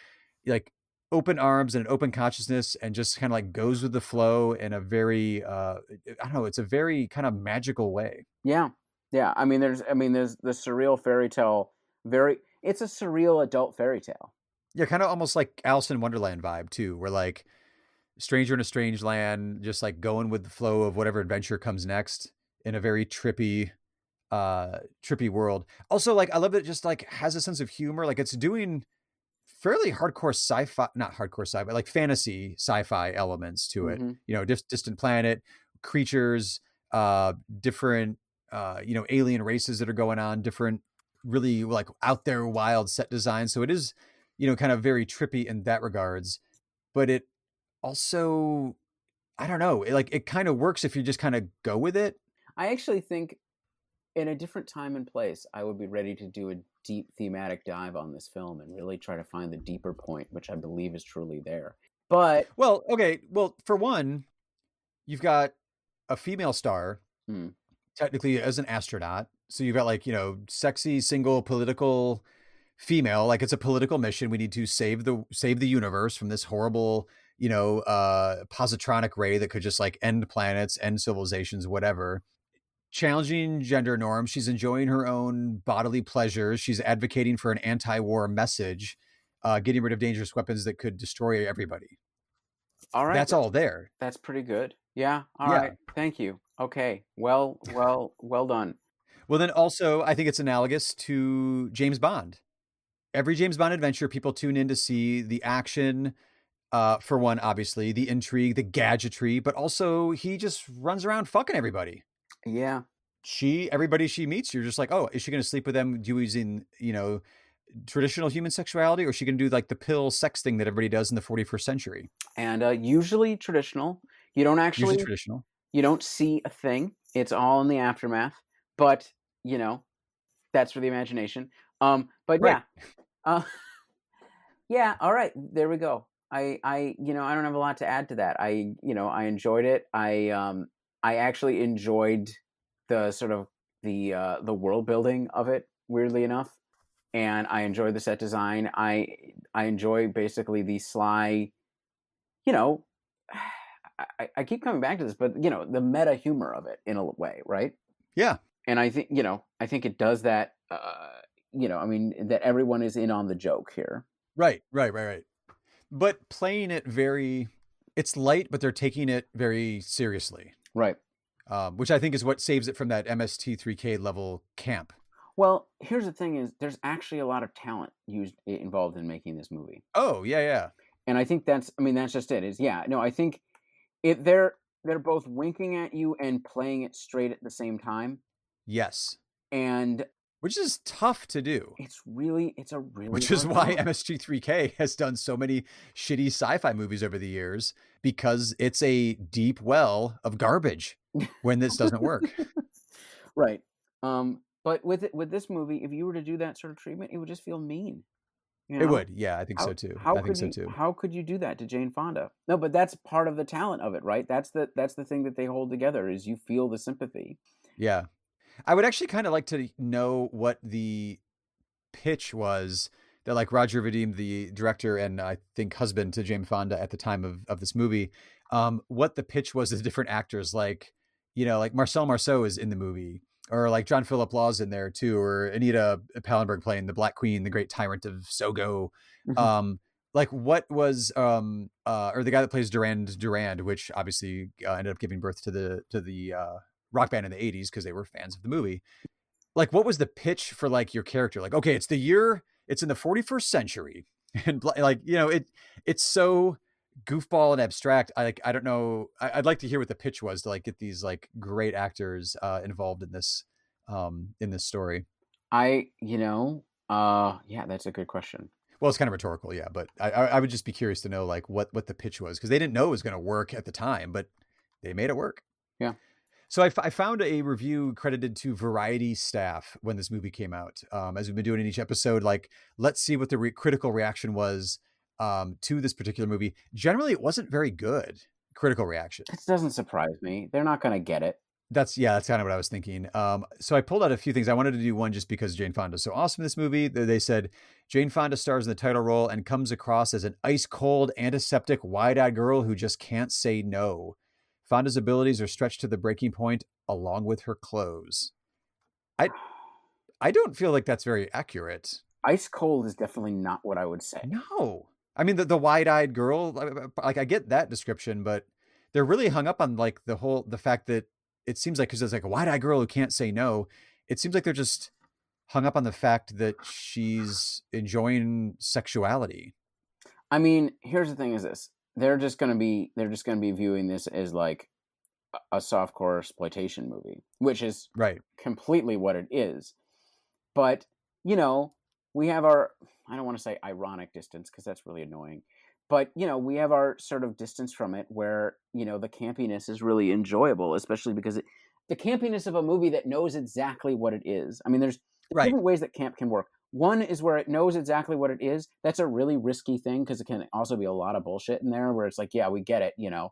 open arms and an open consciousness and just kind of like goes with the flow in a very, I don't know, it's a very kind of magical way. Yeah. Yeah. I mean, there's the surreal fairy tale, it's a surreal adult fairy tale. Yeah. Kind of almost like Alice in Wonderland vibe too, where like stranger in a strange land, just like going with the flow of whatever adventure comes next in a very trippy world. Also, like, I love that it just like has a sense of humor. Like it's doing fairly hardcore sci-fi, not hardcore sci-fi, like fantasy sci-fi elements to it. You know, distant planet, creatures, different, you know, alien races that are going on, different, really like out there wild set designs. So it is, you know, kind of very trippy in that regards, but it also, I don't know, it kind of works if you just kind of go with it. I actually think in a different time and place, I would be ready to do a deep thematic dive on this film and really try to find the deeper point, which I believe is truly there. But well, okay, well, for one, you've got a female star, technically as an astronaut. So you've got like, you know, sexy, single, political female. Like it's a political mission. We need to save the universe from this horrible, you know, positronic ray that could just like end planets, end civilizations, whatever. Challenging gender norms. She's enjoying her own bodily pleasures. She's advocating for an anti-war message, getting rid of dangerous weapons that could destroy everybody. All right. That's all there. That's pretty good. Yeah. All right. Thank you. Okay. Well done. Well, then also, I think it's analogous to James Bond. Every James Bond adventure, people tune in to see the action, for one, obviously, the intrigue, the gadgetry, but also he just runs around fucking everybody. Yeah. Everybody she meets, you're just like, oh, is she going to sleep with them using, you know, traditional human sexuality, or is she going to do like the pill sex thing that everybody does in the 41st century? And usually traditional. You don't actually, usually traditional. You don't see a thing. It's all in the aftermath, but you know, that's for the imagination. But right. Yeah. All right. There we go. I you know, I don't have a lot to add to that. I enjoyed it. I actually enjoyed the sort of the world building of it, weirdly enough, and I enjoyed the set design. I enjoy basically the sly, you know, I keep coming back to this, but you know, the meta humor of it in a way, right? Yeah. And I think it does that. You know, I mean, that everyone is in on the joke here. Right. But playing it it's light, but they're taking it very seriously. Right. Which I think is what saves it from that MST3K level camp. Well, here's the thing is there's actually a lot of talent involved in making this movie. Oh, yeah. And I think that's just it. I think they're both winking at you and playing it straight at the same time. Yes. And which is tough to do. Which is why MST3K has done so many shitty sci-fi movies over the years, because it's a deep well of garbage when this doesn't work. Right. But with this movie, if you were to do that sort of treatment, it would just feel mean. You know? It would. Yeah, I think so too. How could you do that to Jane Fonda? No, but that's part of the talent of it, right? That's the thing that they hold together is you feel the sympathy. Yeah. I would actually kind of like to know what the pitch was that like Roger Vadim, the director and I think husband to Jane Fonda at the time of this movie, what the pitch was to different actors, like, you know, like Marcel Marceau is in the movie, or like John Philip Law's in there too, or Anita Pallenberg playing the Black Queen, the great tyrant of Sogo. Mm-hmm. Like what was, or the guy that plays Durand, which obviously ended up giving birth to the rock band in the 80s because they were fans of the movie. Like, what was the pitch for like your character? Like, okay, it's in the 41st century, and like, you know, it's so goofball and abstract. I don't know. I'd like to hear what the pitch was to like get these like great actors involved in this story. Yeah, that's a good question. Well, it's kind of rhetorical, yeah, but I would just be curious to know like what the pitch was, because they didn't know it was going to work at the time, but they made it work. Yeah. So I found a review credited to Variety staff when this movie came out. As we've been doing in each episode, like, let's see what the critical reaction was to this particular movie. Generally, it wasn't very good critical reaction. It doesn't surprise me. They're not going to get it. That's kind of what I was thinking. So I pulled out a few things. I wanted to do one just because Jane Fonda is so awesome in this movie. They said Jane Fonda stars in the title role and comes across as an ice-cold, antiseptic, wide-eyed girl who just can't say no. Fonda's abilities are stretched to the breaking point along with her clothes. I don't feel like that's very accurate. Ice cold is definitely not what I would say. No. I mean, the wide-eyed girl, like I get that description, but they're really hung up on like the fact that it seems like, because there's like a wide-eyed girl who can't say no. It seems like they're just hung up on the fact that she's enjoying sexuality. I mean, here's the thing: is this they're just gonna be viewing this as like a softcore exploitation movie, which is right, completely what it is. But you know, we have our, I don't want to say ironic distance because that's really annoying, but you know, we have our sort of distance from it where, you know, the campiness is really enjoyable, especially because the campiness of a movie that knows exactly what it is. I mean, there's different ways that camp can work. One is where it knows exactly what it is. That's a really risky thing because it can also be a lot of bullshit in there where it's like, yeah, we get it, you know.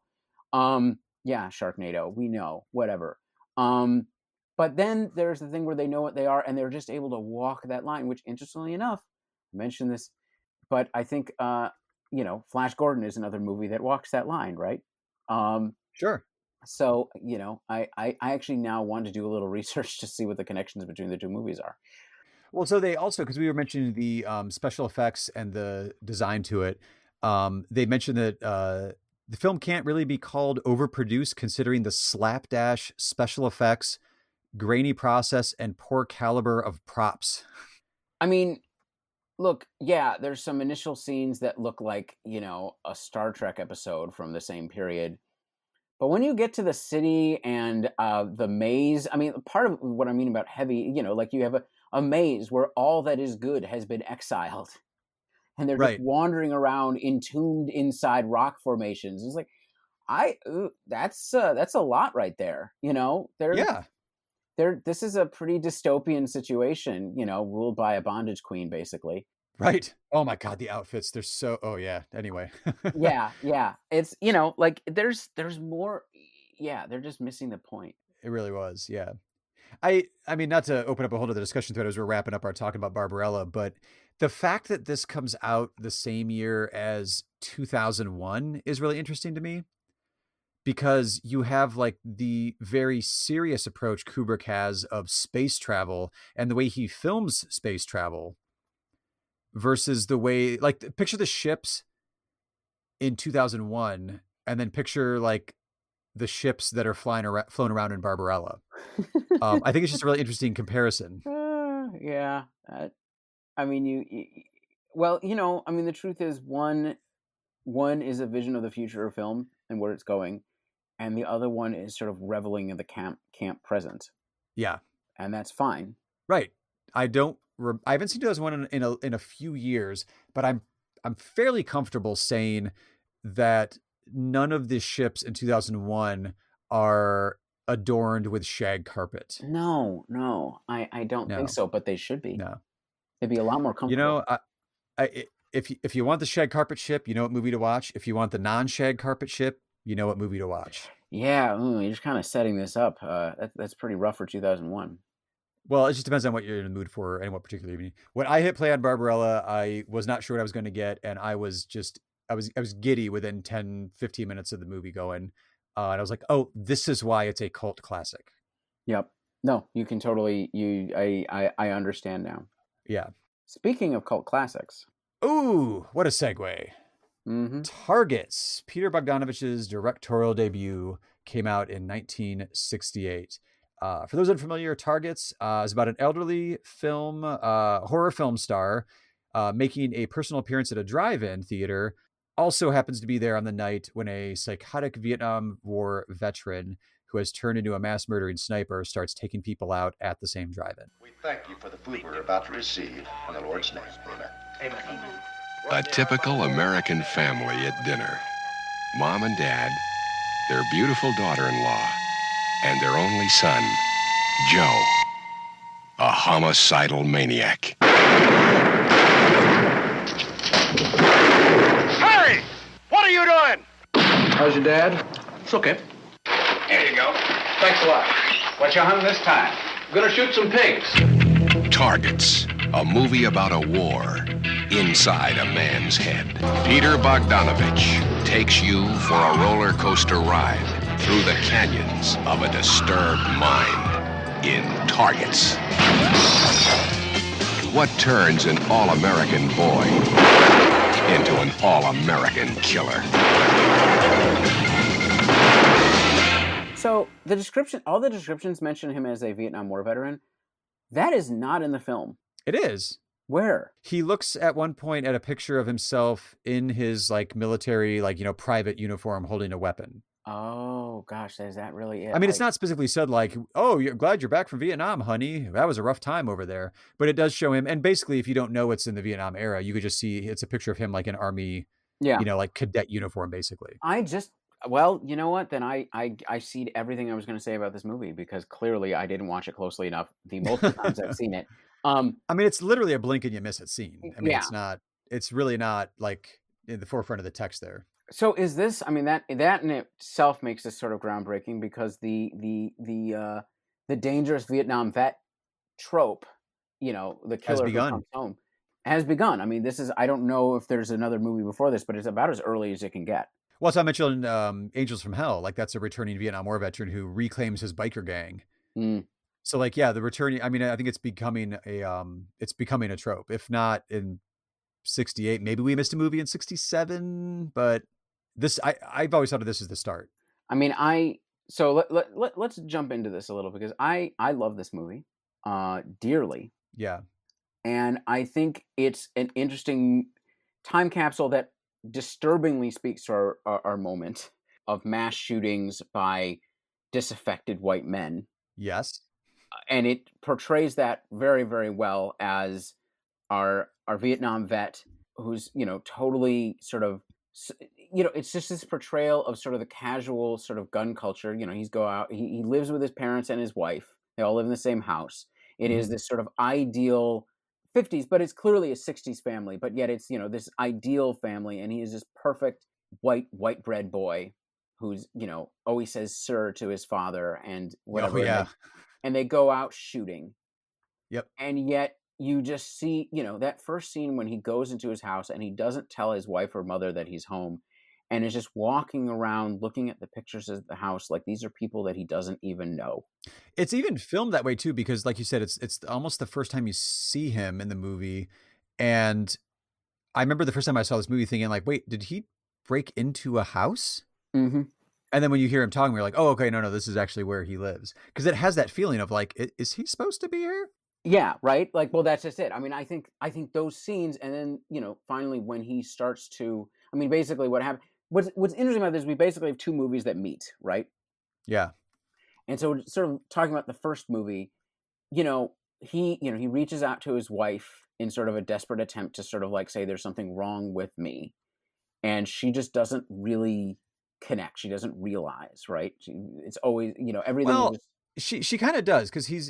Yeah, Sharknado, we know, whatever. But then there's the thing where they know what they are and they're just able to walk that line, which interestingly enough, I mentioned this, but I think, you know, Flash Gordon is another movie that walks that line, right? Sure. So, you know, I actually now want to do a little research to see what the connections between the two movies are. Well, so they also, because we were mentioning the special effects and the design to it, they mentioned that the film can't really be called overproduced considering the slapdash special effects, grainy process, and poor caliber of props. I mean, look, yeah, there's some initial scenes that look like, you know, a Star Trek episode from the same period. But when you get to the city and the maze, I mean, part of what I mean about heavy, you know, like you have a maze where all that is good has been exiled. And they're just wandering around entombed inside rock formations. It's like, that's a lot right there. You know, this is a pretty dystopian situation, you know, ruled by a bondage queen, basically. Right. Oh my God, the outfits, they're so, oh yeah. Anyway. Yeah. It's, you know, like there's more. Yeah. They're just missing the point. It really was. Yeah. I mean, not to open up a whole other discussion thread as we're wrapping up our talking about Barbarella, but the fact that this comes out the same year as 2001 is really interesting to me, because you have like the very serious approach Kubrick has of space travel and the way he films space travel versus the way, like, picture the ships in 2001 and then picture like the ships that are flown around in Barbarella. I think it's just a really interesting comparison. Yeah. I mean, well, you know, I mean, the truth is one is a vision of the future of film and where it's going. And the other one is sort of reveling in the camp present. Yeah. And that's fine. Right. I haven't seen 2001 in a few years, but I'm fairly comfortable saying that none of the ships in 2001 are adorned with shag carpet. No, I don't think so, but they should be. No, they'd be a lot more comfortable. You know, if you want the shag carpet ship, you know what movie to watch. If you want the non-shag carpet ship, you know what movie to watch. Yeah, you're just kind of setting this up. That's pretty rough for 2001. Well, it just depends on what you're in the mood for and what particular evening. When I hit play on Barbarella, I was not sure what I was going to get, and I was giddy within 10, 15 minutes of the movie going. And I was like, oh, this is why it's a cult classic. Yep. No, you can totally, I understand now. Yeah. Speaking of cult classics. Ooh, what a segue. Mm-hmm. Targets. Peter Bogdanovich's directorial debut came out in 1968. For those unfamiliar, Targets is about an elderly horror film star making a personal appearance at a drive-in theater. Also happens to be there on the night when a psychotic Vietnam War veteran who has turned into a mass murdering sniper starts taking people out at the same drive-in. We thank you for the food we're about to receive. In the Lord's name, amen. Amen. A typical American family at dinner. Mom and Dad, their beautiful daughter-in-law, and their only son, Joe, a homicidal maniac. Harry! What are you doing? How's your dad? It's okay. Here you go. Thanks a lot. What you hung this time? Gonna shoot some pigs. Targets, a movie about a war inside a man's head. Peter Bogdanovich takes you for a roller coaster ride through the canyons of a disturbed mind in Targets. What turns an all-American boy into an all-American killer? So the description, all the descriptions mention him as a Vietnam War veteran. That is not in the film. It is. Where? He looks at one point at a picture of himself in his like military, like, you know, private uniform holding a weapon. Oh gosh, is that really it? I mean, it's not specifically said like, oh, you're glad you're back from Vietnam, honey. That was a rough time over there. But it does show him. And basically, if you don't know what's in the Vietnam era, you could just see it's a picture of him like an army, you know, like cadet uniform, basically. Well, you know what? Then I cede everything I was going to say about this movie because clearly I didn't watch it closely enough the multiple times I've seen it. I mean, it's literally a blink and you miss it scene. I mean, it's really not like in the forefront of the text there. So is this, I mean, that in itself makes this sort of groundbreaking because the dangerous Vietnam vet trope, you know, the killer who comes home has begun. I mean, this is, I don't know if there's another movie before this, but it's about as early as it can get. Well, so I mentioned Angels from Hell. Like that's a returning Vietnam War veteran who reclaims his biker gang. Mm. So like, yeah, the returning, I mean, I think it's becoming a trope. If not in 68, maybe we missed a movie in 67, but this, I've always thought of this as the start. I mean, so let's jump into this a little because I love this movie dearly. Yeah. And I think it's an interesting time capsule that disturbingly speaks to our moment of mass shootings by disaffected white men. Yes. And it portrays that very, very well as our Vietnam vet who's, you know, totally sort of, you know, it's just this portrayal of sort of the casual sort of gun culture. You know, he lives with his parents and his wife. They all live in the same house. It is this sort of ideal 50s, but it's clearly a 60s family, but yet it's, you know, this ideal family. And he is this perfect white bread boy who's, you know, always says sir to his father and whatever. Oh, yeah. And they go out shooting. Yep. And yet you just see, you know, that first scene when he goes into his house and he doesn't tell his wife or mother that he's home and is just walking around looking at the pictures of the house like these are people that he doesn't even know. It's even filmed that way too, because like you said, it's almost the first time you see him in the movie. And I remember the first time I saw this movie thinking like, wait, did he break into a house? Mm-hmm. And then when you hear him talking, we're like, oh, okay, no, this is actually where he lives. Because it has that feeling of like, is he supposed to be here? Yeah, right. Like, well, that's just it. I mean, I think those scenes, and then, you know, finally when he starts to, I mean, basically what happened, what's interesting about this, we basically have two movies that meet, right? Yeah. And so sort of talking about the first movie, you know, he reaches out to his wife in sort of a desperate attempt to sort of like say there's something wrong with me. And she just doesn't really connect. She doesn't realize, right? It's always, you know, everything. Well, she kind of does because he's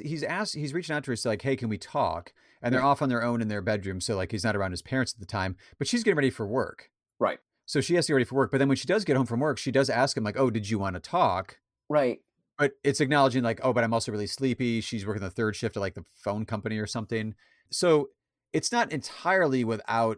reaching out to her to like, hey, can we talk? And they're off on their own in their bedroom. So like he's not around his parents at the time, but she's getting ready for work. Right. So she has to get ready for work. But then when she does get home from work, she does ask him like, oh, did you want to talk? Right. But it's acknowledging like, oh, but I'm also really sleepy. She's working the third shift at like the phone company or something. So it's not entirely without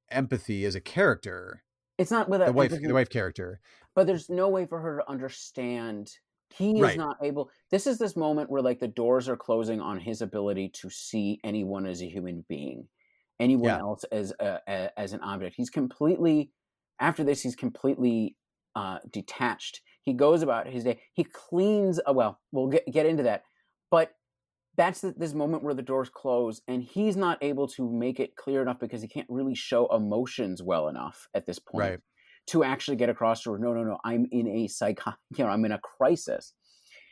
empathy as a character. It's not without the wife character. But there's no way for her to understand. He is not able. This is this moment where like the doors are closing on his ability to see anyone as a human being, anyone else as an object. He's completely, after this, he's completely detached. He goes about his day. He cleans. Well, we'll get into that. But that's this moment where the doors close and he's not able to make it clear enough because he can't really show emotions well enough at this point. Right. To actually get across to her, no, I'm in a I'm in a crisis.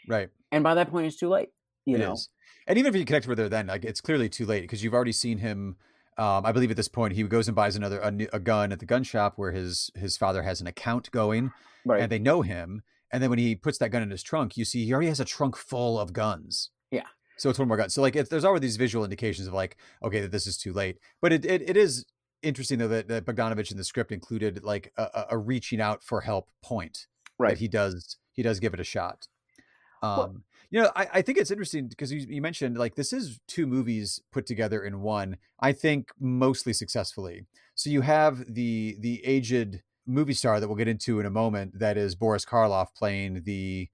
Right. And by that point, it's too late. You know? Is. And even if you connect with her then, like it's clearly too late because you've already seen him. I believe at this point, he goes and buys a gun at the gun shop where his father has an account going and they know him. And then when he puts that gun in his trunk, you see he already has a trunk full of guns. Yeah. So it's one more gun. So like there's already these visual indications of like, okay, that this is too late. But it is interesting though that Bogdanovich in the script included like a reaching out for help point. Right. That he does give it a shot. I think it's interesting because you mentioned like this is two movies put together in one, I think mostly successfully. So you have the aged movie star that we'll get into in a moment, that is Boris Karloff playing the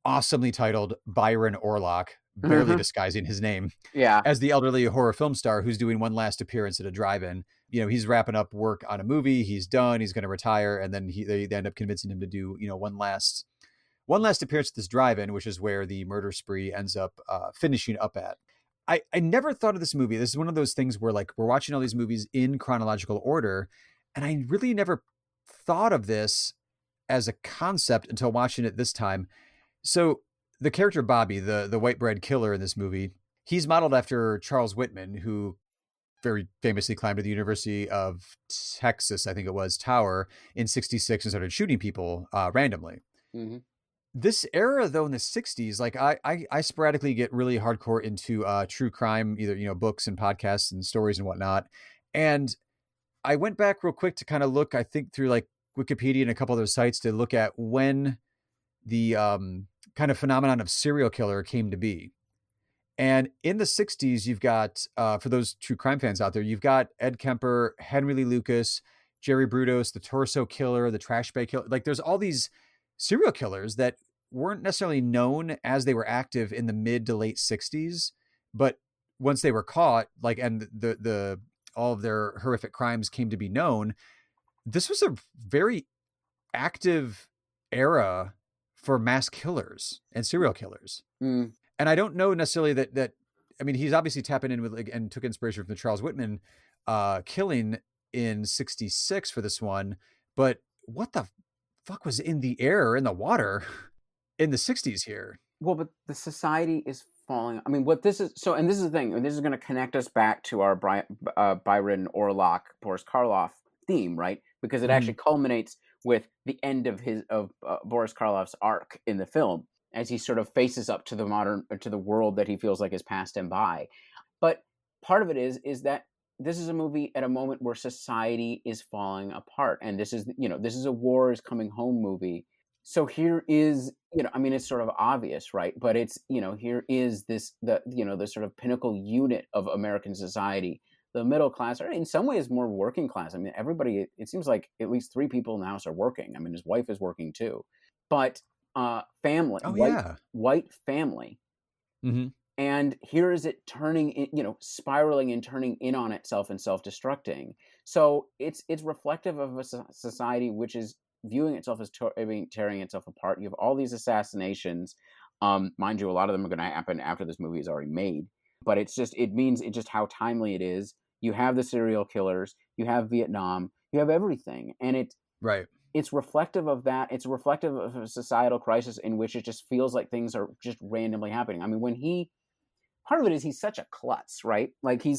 awesomely titled Byron Orlock, barely disguising his name, as the elderly horror film star who's doing one last appearance at a drive-in. He's wrapping up work on a movie, he's done, he's going to retire, and then they end up convincing him to do one last appearance at this drive-in, which is where the murder spree ends up finishing up at. I never thought of this movie. This is one of those things where like we're watching all these movies in chronological order, and I really never thought of this as a concept until watching it this time. So the character Bobby, the white bread killer in this movie, he's modeled after Charles Whitman, who very famously climbed to the University of Texas, I think it was, tower in 1966 and started shooting people randomly. Mm-hmm. This era, though, in the 60s, like I sporadically get really hardcore into true crime, either, books and podcasts and stories and whatnot. And I went back real quick to kind of look, I think, through like Wikipedia and a couple other sites to look at when the kind of phenomenon of serial killer came to be. And in the 60s, you've got, for those true crime fans out there, you've got Ed Kemper, Henry Lee Lucas, Jerry Brudos, the Torso Killer, the Trash Bag Killer. Like there's all these serial killers that weren't necessarily known as they were active in the mid to late 60s, but once they were caught, like, and the all of their horrific crimes came to be known, this was a very active era for mass killers and serial killers. Mm. And I don't know necessarily that I mean, he's obviously tapping in with, like, and took inspiration from the Charles Whitman killing in 1966 for this one, but what the fuck was in the air, in the water in the 1960s here? Well, but the society is falling. I mean, what this is, so, and this is the thing, and this is going to connect us back to our Byron Orlock, Boris Karloff theme, right? Because it actually culminates with the end of Boris Karloff's arc in the film, as he sort of faces up to the world that he feels like has passed him by. But part of it is that this is a movie at a moment where society is falling apart, and this is a war is coming home movie. So here is, I mean, it's sort of obvious, right? But it's, here is the sort of pinnacle unit of American society, the middle class, or in some ways more working class. I mean, everybody, it seems like at least 3 people in the house are working. I mean, his wife is working too, but family, white family. Mm-hmm. And here is it turning, spiraling and turning in on itself and self-destructing. So it's reflective of a society which is viewing itself as tearing itself apart. You have all these assassinations. Mind you, a lot of them are going to happen after this movie is already made. But it means just how timely it is. You have the serial killers. You have Vietnam. You have everything. And it's reflective of that. It's reflective of a societal crisis in which it just feels like things are just randomly happening. I mean, part of it is he's such a klutz, right? Like he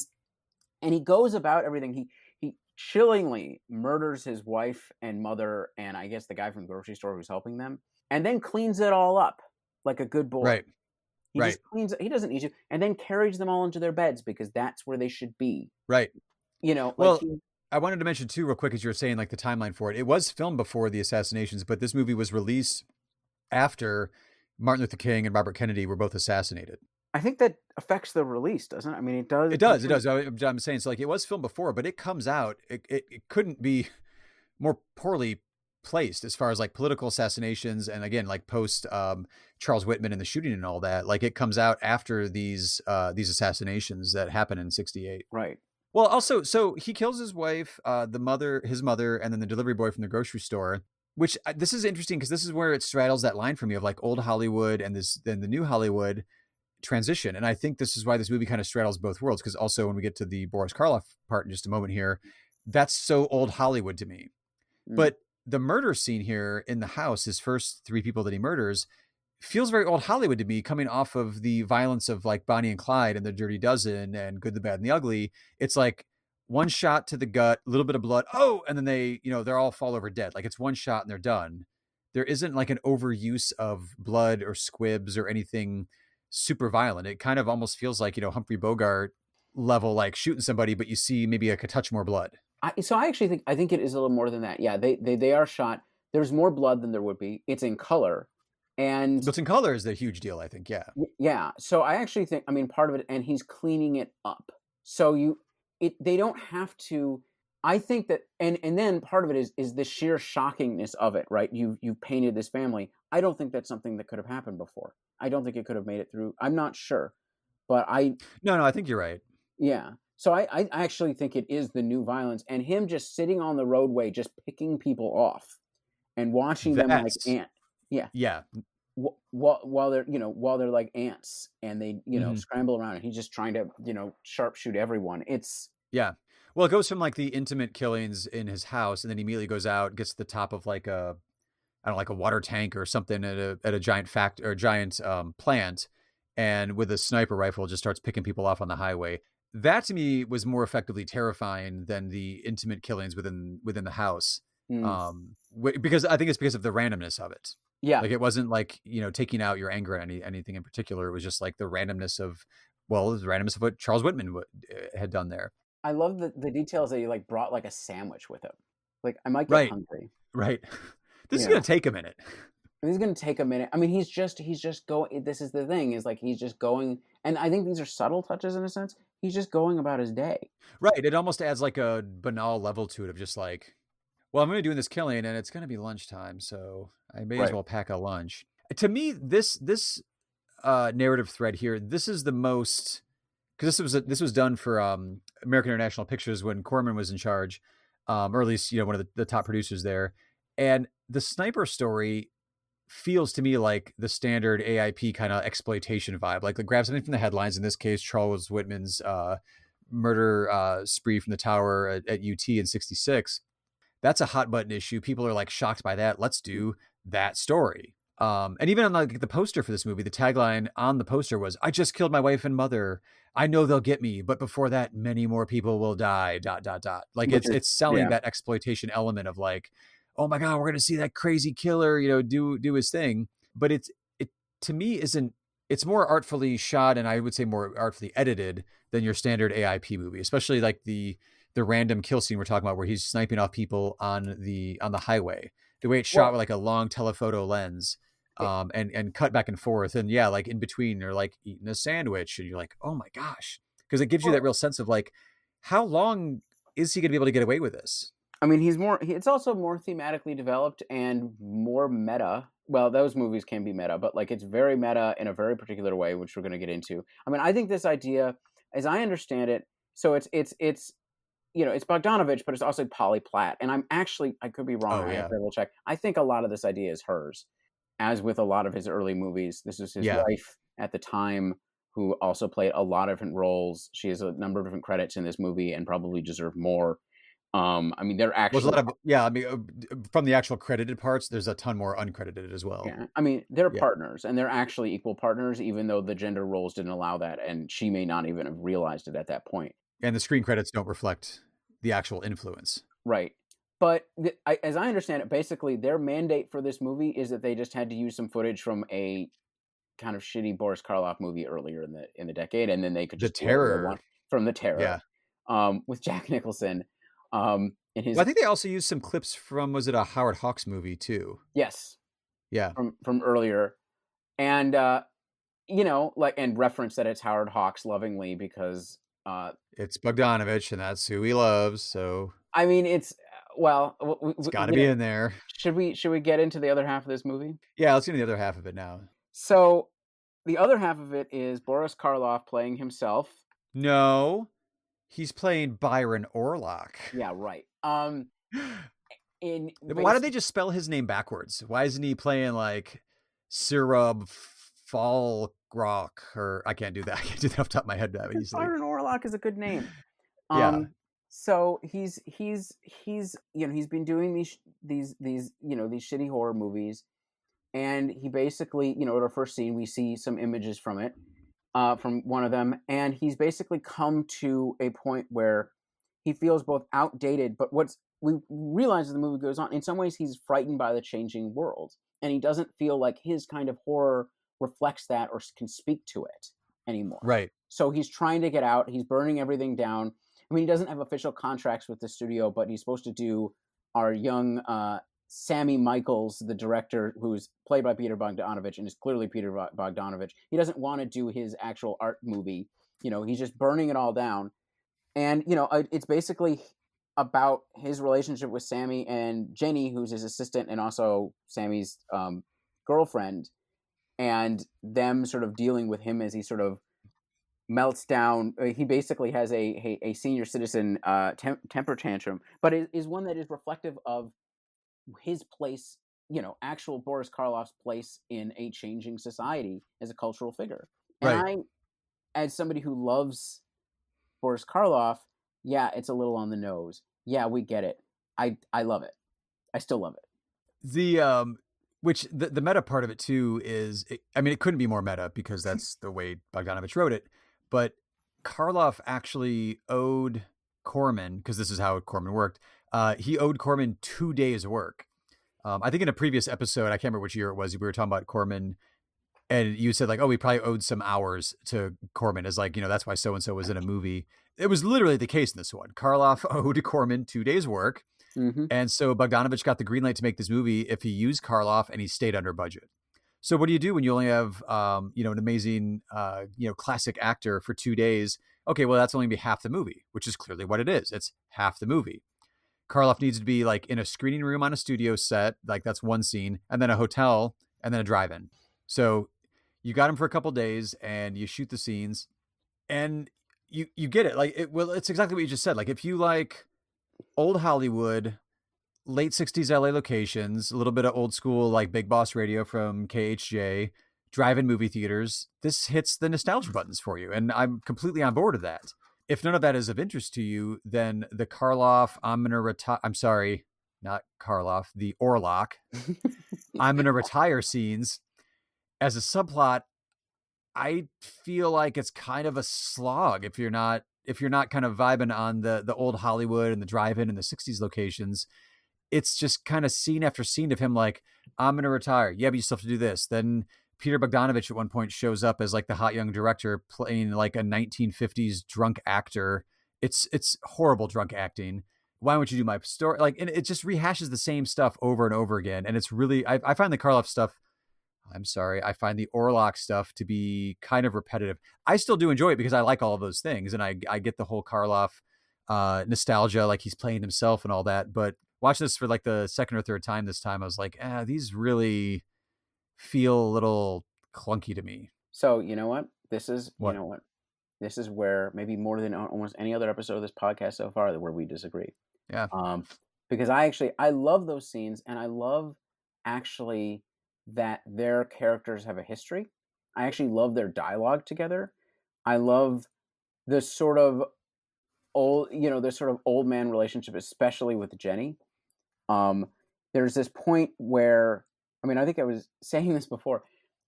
goes about everything. He chillingly murders his wife and mother and I guess the guy from the grocery store who's helping them, and then cleans it all up like a good boy. Right. He just cleans it. He doesn't need to, and then carries them all into their beds because that's where they should be. Right. Well, I wanted to mention too, real quick, as you were saying, like the timeline for it. It was filmed before the assassinations, but this movie was released after Martin Luther King and Robert Kennedy were both assassinated. I think that affects the release, doesn't it? I mean, it does. It does. I'm saying, so like it was filmed before, but it comes out. It couldn't be more poorly placed as far as like political assassinations, and again, like post Charles Whitman and the shooting and all that. Like it comes out after these assassinations that happened in 1968. Right. Well, also, so he kills his wife, his mother, and then the delivery boy from the grocery store. Which this is interesting because this is where it straddles that line for me of like old Hollywood and then the new Hollywood transition. And I think this is why this movie kind of straddles both worlds, because also when we get to the Boris Karloff part in just a moment here, that's so old Hollywood to me. But the murder scene here in the house, his first 3 people that he murders, feels very old Hollywood to me, coming off of the violence of like Bonnie and Clyde and the Dirty Dozen and Good, the Bad, and the Ugly. It's like one shot to the gut, a little bit of blood. Oh, and then they're all fall over dead. Like it's one shot and they're done. There isn't like an overuse of blood or squibs or anything super violent. It kind of almost feels like, Humphrey Bogart level, like shooting somebody, but you see maybe like a touch more blood. I think it is a little more than that. Yeah, they are shot. There's more blood than there would be. It's in color, And Built in color is a huge deal, I think. Yeah. Yeah. So I actually think, I mean, part of it, and he's cleaning it up. So they don't have to. I think that, and then part of it is the sheer shockingness of it, right? You painted this family. I don't think that's something that could have happened before. I don't think it could have made it through. I'm not sure, but No, I think you're right. Yeah. So I actually think it is the new violence, and him just sitting on the roadway, just picking people off and watching them like ants. Yeah. Yeah. While they're like ants, and they scramble around, and he's just trying to sharpshoot everyone. Yeah. Well, it goes from like the intimate killings in his house, and then he immediately goes out, gets to the top of like a water tank or something at a giant plant, and with a sniper rifle just starts picking people off on the highway. That to me was more effectively terrifying than the intimate killings within the house. Because I think it's because of the randomness of it. Yeah. Like it wasn't like, taking out your anger at anything in particular. It was just like the randomness of what Charles Whitman had done there. I love the details that he like brought like a sandwich with him. Like I might get hungry. Right. This is going to take a minute. He's going to take a minute. I mean, he's just going. This is the thing, is like he's just going. And I think these are subtle touches in a sense. He's just going about his day. Right. It almost adds like a banal level to it of just like, well, I'm going to be doing this killing and it's going to be lunchtime, so I may as well pack a lunch. To me, this narrative thread here, this is the most, because this was done for American International Pictures when Corman was in charge, or at least one of the top producers there. And the sniper story feels to me like the standard AIP kind of exploitation vibe. Like grab something from the headlines. In this case, Charles Whitman's murder spree from the tower at UT in '66. That's a hot button issue. People are like shocked by that. Let's do that story. And even on like the poster for this movie, the tagline on the poster was, "I just killed my wife and mother. I know they'll get me, but before that, many more people will die. ... Like it's selling that exploitation element of like, oh my God, we're going to see that crazy killer, do his thing. But it to me it's more artfully shot, and I would say more artfully edited than your standard AIP movie, especially like the random kill scene we're talking about where he's sniping off people on the highway. The way it's shot with like a long telephoto lens, and cut back and forth. And yeah, like in between they're like eating a sandwich and you're like, oh my gosh. Because it gives you that real sense of like, how long is he going to be able to get away with this? I mean, it's also more thematically developed and more meta. Well, those movies can be meta, but like it's very meta in a very particular way, which we're going to get into. I mean, I think this idea, as I understand it, so it's Bogdanovich, but it's also Polly Platt. And I could be wrong. I have to double check. I think a lot of this idea is hers, as with a lot of his early movies. This is his wife at the time, who also played a lot of different roles. She has a number of different credits in this movie and probably deserved more. I mean, they're actually from the actual credited parts, there's a ton more uncredited as well. Yeah, I mean, they're partners, and they're actually equal partners, even though the gender roles didn't allow that, and she may not even have realized it at that point. And the screen credits don't reflect the actual influence, right? But as I understand it, basically their mandate for this movie is that they just had to use some footage from a kind of shitty Boris Karloff movie earlier in the decade, and then they could just The Terror from The Terror, with Jack Nicholson. I think they also used some clips from, was it a Howard Hawks movie too? Yes. Yeah. From earlier. And, and reference that it's Howard Hawks lovingly because... it's Bogdanovich and that's who he loves. So, I mean, it's got to be in there. Should we get into the other half of this movie? Yeah, let's get into the other half of it now. So the other half of it is Boris Karloff playing himself. No. He's playing Byron Orlock. Yeah, right. Why did they just spell his name backwards? Why isn't he playing like Sirub Falgrock? Or I can't do that. I can't do that off the top of my head that easily. Byron Orlock is a good name. So he's been doing these shitty horror movies, and he basically, at our first scene we see some images from it. From one of them, and he's basically come to a point where he feels both outdated, but we realize as the movie goes on, in some ways he's frightened by the changing world, and he doesn't feel like his kind of horror reflects that or can speak to it anymore. Right. So he's trying to get out. He's burning everything down. I mean, he doesn't have official contracts with the studio, but he's supposed to do our young Sammy Michaels, the director, who's played by Peter Bogdanovich and is clearly Peter Bogdanovich, he doesn't want to do his actual art movie. He's just burning it all down. And, it's basically about his relationship with Sammy and Jenny, who's his assistant and also Sammy's girlfriend, and them sort of dealing with him as he sort of melts down. He basically has a senior citizen temper tantrum, but it is one that is reflective of his place, actual Boris Karloff's place in a changing society as a cultural figure. And Right. as somebody who loves Boris Karloff, yeah, it's a little on the nose. Yeah, we get it. I love it. I still love it. The meta part of it too is, it couldn't be more meta because that's the way Bogdanovich wrote it. But Karloff actually owed Corman, because this is how Corman worked. He owed Corman 2 days' work. I think in a previous episode, I can't remember which year it was, we were talking about Corman, and you said like, oh, we probably owed some hours to Corman, as like, that's why so-and-so was in a movie. It was literally the case in this one. Karloff owed Corman 2 days' work. Mm-hmm. And so Bogdanovich got the green light to make this movie if he used Karloff and he stayed under budget. So what do you do when you only have, an amazing, classic actor for 2 days? Okay, well, that's only gonna be half the movie, which is clearly what it is. It's half the movie. Karloff needs to be like in a screening room on a studio set, like that's one scene, and then a hotel, and then a drive-in. So you got him for a couple days, and you shoot the scenes, and you get it. Like, it's exactly what you just said. Like, if you like old Hollywood, late 60s LA locations, a little bit of old school, like Big Boss Radio from KHJ, drive-in movie theaters, this hits the nostalgia buttons for you. And I'm completely on board with that. If none of that is of interest to you, then the Karloff, not Karloff, the Orlock, I'm going to retire scenes as a subplot, I feel like it's kind of a slog if you're not kind of vibing on the old Hollywood and the drive-in and the 60s locations. It's just kind of scene after scene of him like, I'm going to retire. Yeah, but you still have to do this. Then Peter Bogdanovich at one point shows up as like the hot young director playing like a 1950s drunk actor. It's horrible drunk acting. Why won't you do my story? Like, and it just rehashes the same stuff over and over again. And it's really, I find the Karloff stuff, I find the Orlock stuff to be kind of repetitive. I still do enjoy it because I like all of those things. And I get the whole Karloff nostalgia, like he's playing himself and all that. But watching this for like the second or third time this time, I was like, these really feel a little clunky to me. So you know what? This is where maybe more than almost any other episode of this podcast so far where we disagree. Yeah. Because I love those scenes, and I love actually that their characters have a history. I actually love their dialogue together. I love the sort of old man relationship, especially with Jenny. There's this point where, I think I was saying this before.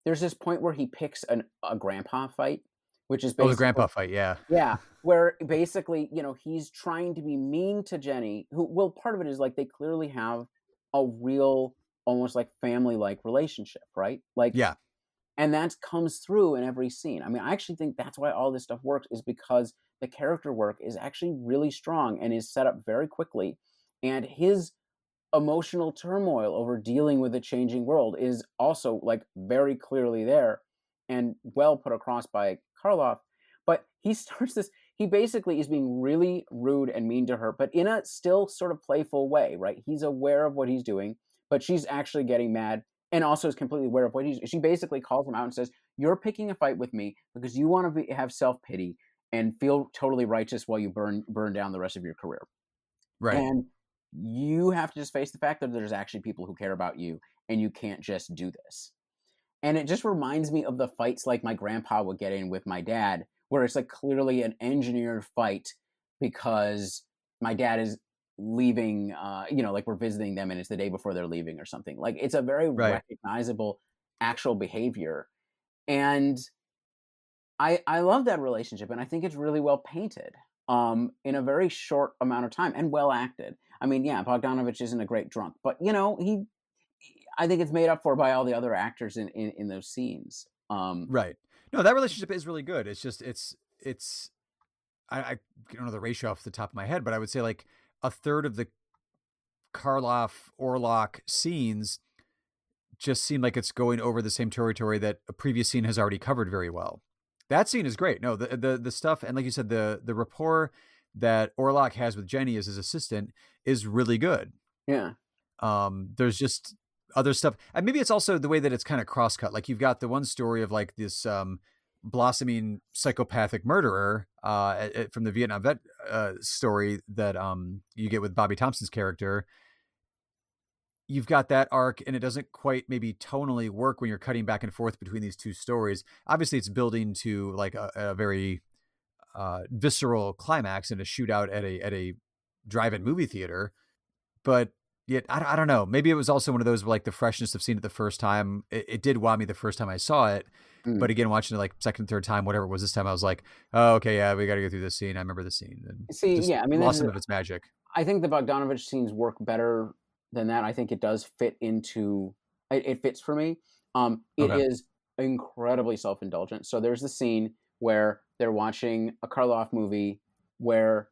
There's this point where he picks a grandpa fight, which is basically the grandpa fight, yeah. Yeah, where basically, he's trying to be mean to Jenny, part of it is like they clearly have a real, almost like family-like relationship, right? Like, yeah. And that comes through in every scene. I actually think that's why all this stuff works, is because the character work is actually really strong and is set up very quickly. And his emotional turmoil over dealing with a changing world is also like very clearly there and well put across by Karloff. But he basically is being really rude and mean to her, but in a still sort of playful way, right? He's aware of what he's doing, but she's actually getting mad and also is completely aware of what she basically calls him out and says, you're picking a fight with me because you want to have self-pity and feel totally righteous while you burn down the rest of your career. Right. And you have to just face the fact that there's actually people who care about you, and you can't just do this. And it just reminds me of the fights like my grandpa would get in with my dad, where it's like clearly an engineered fight because my dad is leaving, like we're visiting them and it's the day before they're leaving or something. Like, it's a very recognizable actual behavior. And I love that relationship, and I think it's really well painted in a very short amount of time and well acted. Bogdanovich isn't a great drunk, but I think it's made up for by all the other actors in those scenes. Right. No, that relationship is really good. It's just, I don't know the ratio off the top of my head, but I would say like a third of the Karloff Orlok scenes just seem like it's going over the same territory that a previous scene has already covered very well. That scene is great. No, the stuff, and like you said, the rapport that Orlok has with Jenny as his assistant is really good. Yeah. There's just other stuff, and maybe it's also the way that it's kind of cross-cut. Like you've got the one story of like this blossoming psychopathic murderer from the Vietnam vet story that you get with Bobby Thompson's character. You've got that arc, and it doesn't quite maybe tonally work when you're cutting back and forth between these two stories. Obviously, it's building to like a very visceral climax and a shootout at a drive-in movie theater. But yet, I don't know. Maybe it was also one of those where, like, the freshness of seeing it the first time. It did wow me the first time I saw it. But again, watching it like second, third time, whatever it was this time, I was like, oh, okay, yeah, we got to go through this scene. I remember the scene. And see, yeah, I mean, lost some of its magic. I think the Bogdanovich scenes work better than that. I think it does fit into it fits for me. It is incredibly self-indulgent. So there's the scene where they're watching a Karloff movie where,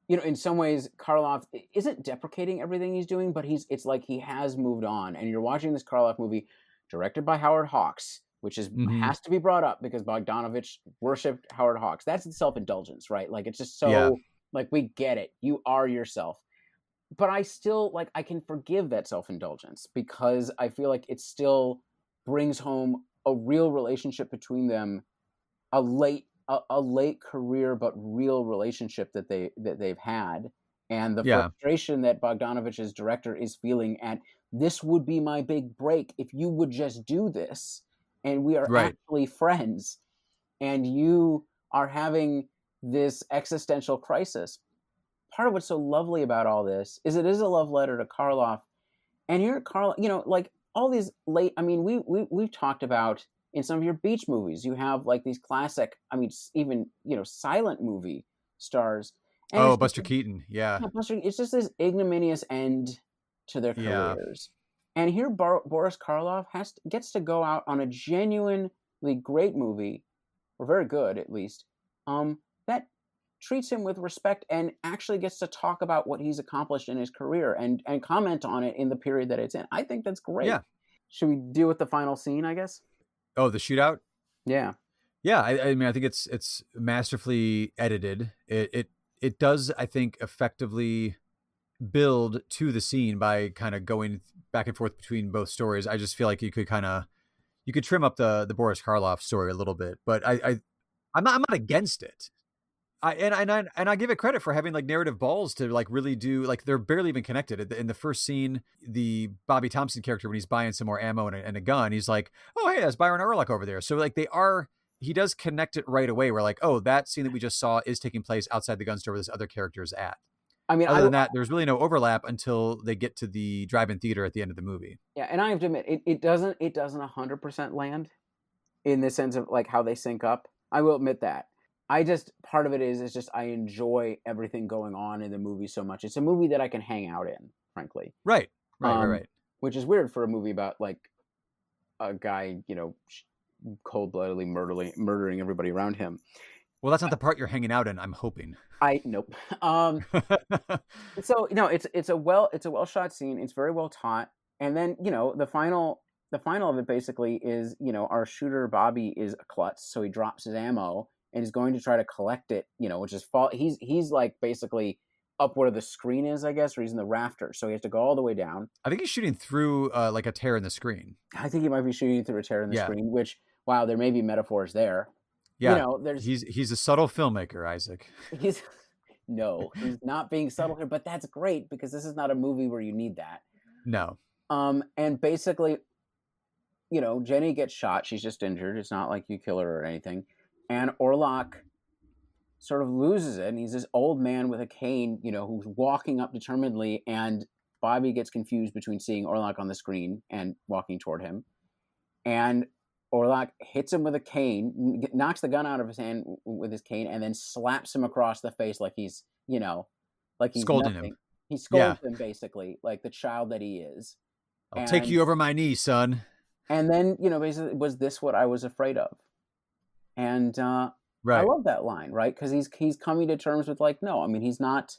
you know, in some ways Karloff isn't deprecating everything he's doing, but it's like he has moved on. And you're watching this Karloff movie directed by Howard Hawks, which has to be brought up because Bogdanovich worshipped Howard Hawks. That's the self-indulgence, right? Like, it's just so like, we get it. You are yourself. But I still, like, I can forgive that self-indulgence because I feel like it still brings home a real relationship between them, a late career but real relationship that they've had, and the frustration that Bogdanovich's director is feeling at, this would be my big break if you would just do this, and we are actually friends, and you are having this existential crisis. Part of what's so lovely about all this is it is a love letter to Karloff. And here, Karloff, you know, like all these late, I mean, we've talked about in some of your beach movies, you have like these classic, I mean, even, you know, silent movie stars. And Buster Keaton. Yeah. Buster, it's just this ignominious end to their careers. And here, Boris Karloff gets to go out on a genuinely great movie, or very good at least, that treats him with respect and actually gets to talk about what he's accomplished in his career and comment on it in the period that it's in. I think that's great. Yeah. Should we deal with the final scene, I guess? Oh, the shootout? Yeah. Yeah, I mean, I think it's masterfully edited. It does, I think, effectively build to the scene by kind of going back and forth between both stories. I just feel like you could trim up the Boris Karloff story a little bit, but I'm not against it. I give it credit for having like narrative balls to like really do, like, they're barely even connected. In the first scene, the Bobby Thompson character, when he's buying some more ammo and a gun, he's like, oh, hey, that's Byron Orlok over there. So like he does connect it right away. We're like, oh, that scene that we just saw is taking place outside the gun store where this other character is at. I mean, other than that, there's really no overlap until they get to the drive-in theater at the end of the movie. Yeah. And I have to admit, it doesn't 100% land in the sense of like how they sync up. I will admit that. Part of it is just I enjoy everything going on in the movie so much. It's a movie that I can hang out in, frankly. Right. Which is weird for a movie about like a guy, you know, cold-bloodedly murdering everybody around him. Well, that's not the part you're hanging out in, I'm hoping. Nope. So, you know, it's a well shot scene. It's very well taught. And then, you know, the final of it basically is, you know, our shooter Bobby is a klutz, so he drops his ammo and is going to try to collect it, you know, which is he's like basically up where the screen is, I guess, or he's in the rafters. So he has to go all the way down. I think he's shooting through like a tear in the screen. I think he might be shooting through a tear in the screen, which, wow, there may be metaphors there. Yeah, you know, he's a subtle filmmaker, Isaac. He's not being subtle here, but that's great because this is not a movie where you need that. No. And basically, you know, Jenny gets shot. She's just injured. It's not like you kill her or anything. And Orlok sort of loses it. And he's this old man with a cane, you know, who's walking up determinedly. And Bobby gets confused between seeing Orlok on the screen and walking toward him. And Orlok hits him with a cane, knocks the gun out of his hand with his cane, and then slaps him across the face like he's, you know, like he's scolding nothing. him. He scolds him basically, like the child that he is. I'll take you over my knee, son. And then, you know, basically, was this what I was afraid of? And I love that line, right? Because he's coming to terms with like, no, I mean, he's not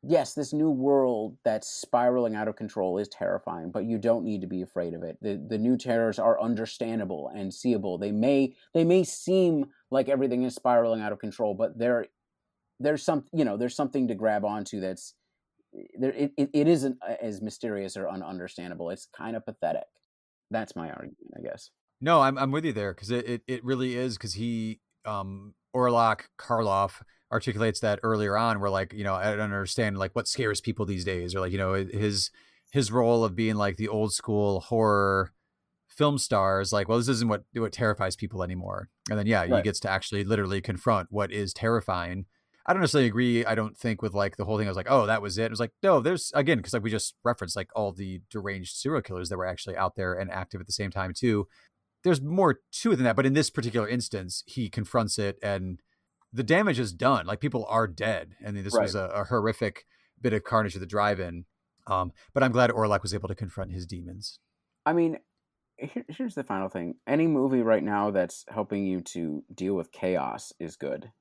yes, this new world that's spiraling out of control is terrifying, but you don't need to be afraid of it. The new terrors are understandable and seeable. They may seem like everything is spiraling out of control, but there's something to grab onto that's there. It isn't as mysterious or ununderstandable. It's kind of pathetic. That's my argument, I guess. No, I'm with you there, because it really is, because he Orlok Karloff articulates that earlier on, where like, you know, I don't understand like what scares people these days, or like, you know, his role of being like the old school horror film stars, like, well, this isn't what terrifies people anymore. And then he gets to actually literally confront what is terrifying. I don't necessarily agree, I don't think, with like the whole thing. I was like, oh, that was it. It was like, no, there's, again, because like we just referenced like all the deranged serial killers that were actually out there and active at the same time too. There's more to it than that, but in this particular instance, he confronts it, and the damage is done. Like, people are dead. I mean, this was a horrific bit of carnage at the drive-in. But I'm glad Orlok was able to confront his demons. I mean, here's the final thing. Any movie right now that's helping you to deal with chaos is good.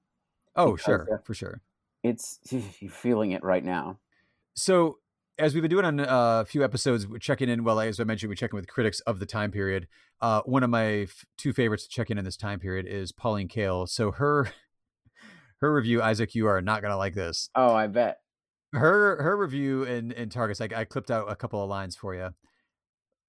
Oh, sure, for sure. You're feeling it right now. So, as we've been doing on a few episodes, we're checking in. Well, as I mentioned, we check in with critics of the time period. One of my two favorites to check in this time period is Pauline Kael. So her review, Isaac, you are not going to like this. Oh, I bet. Her review in Targus, I clipped out a couple of lines for you.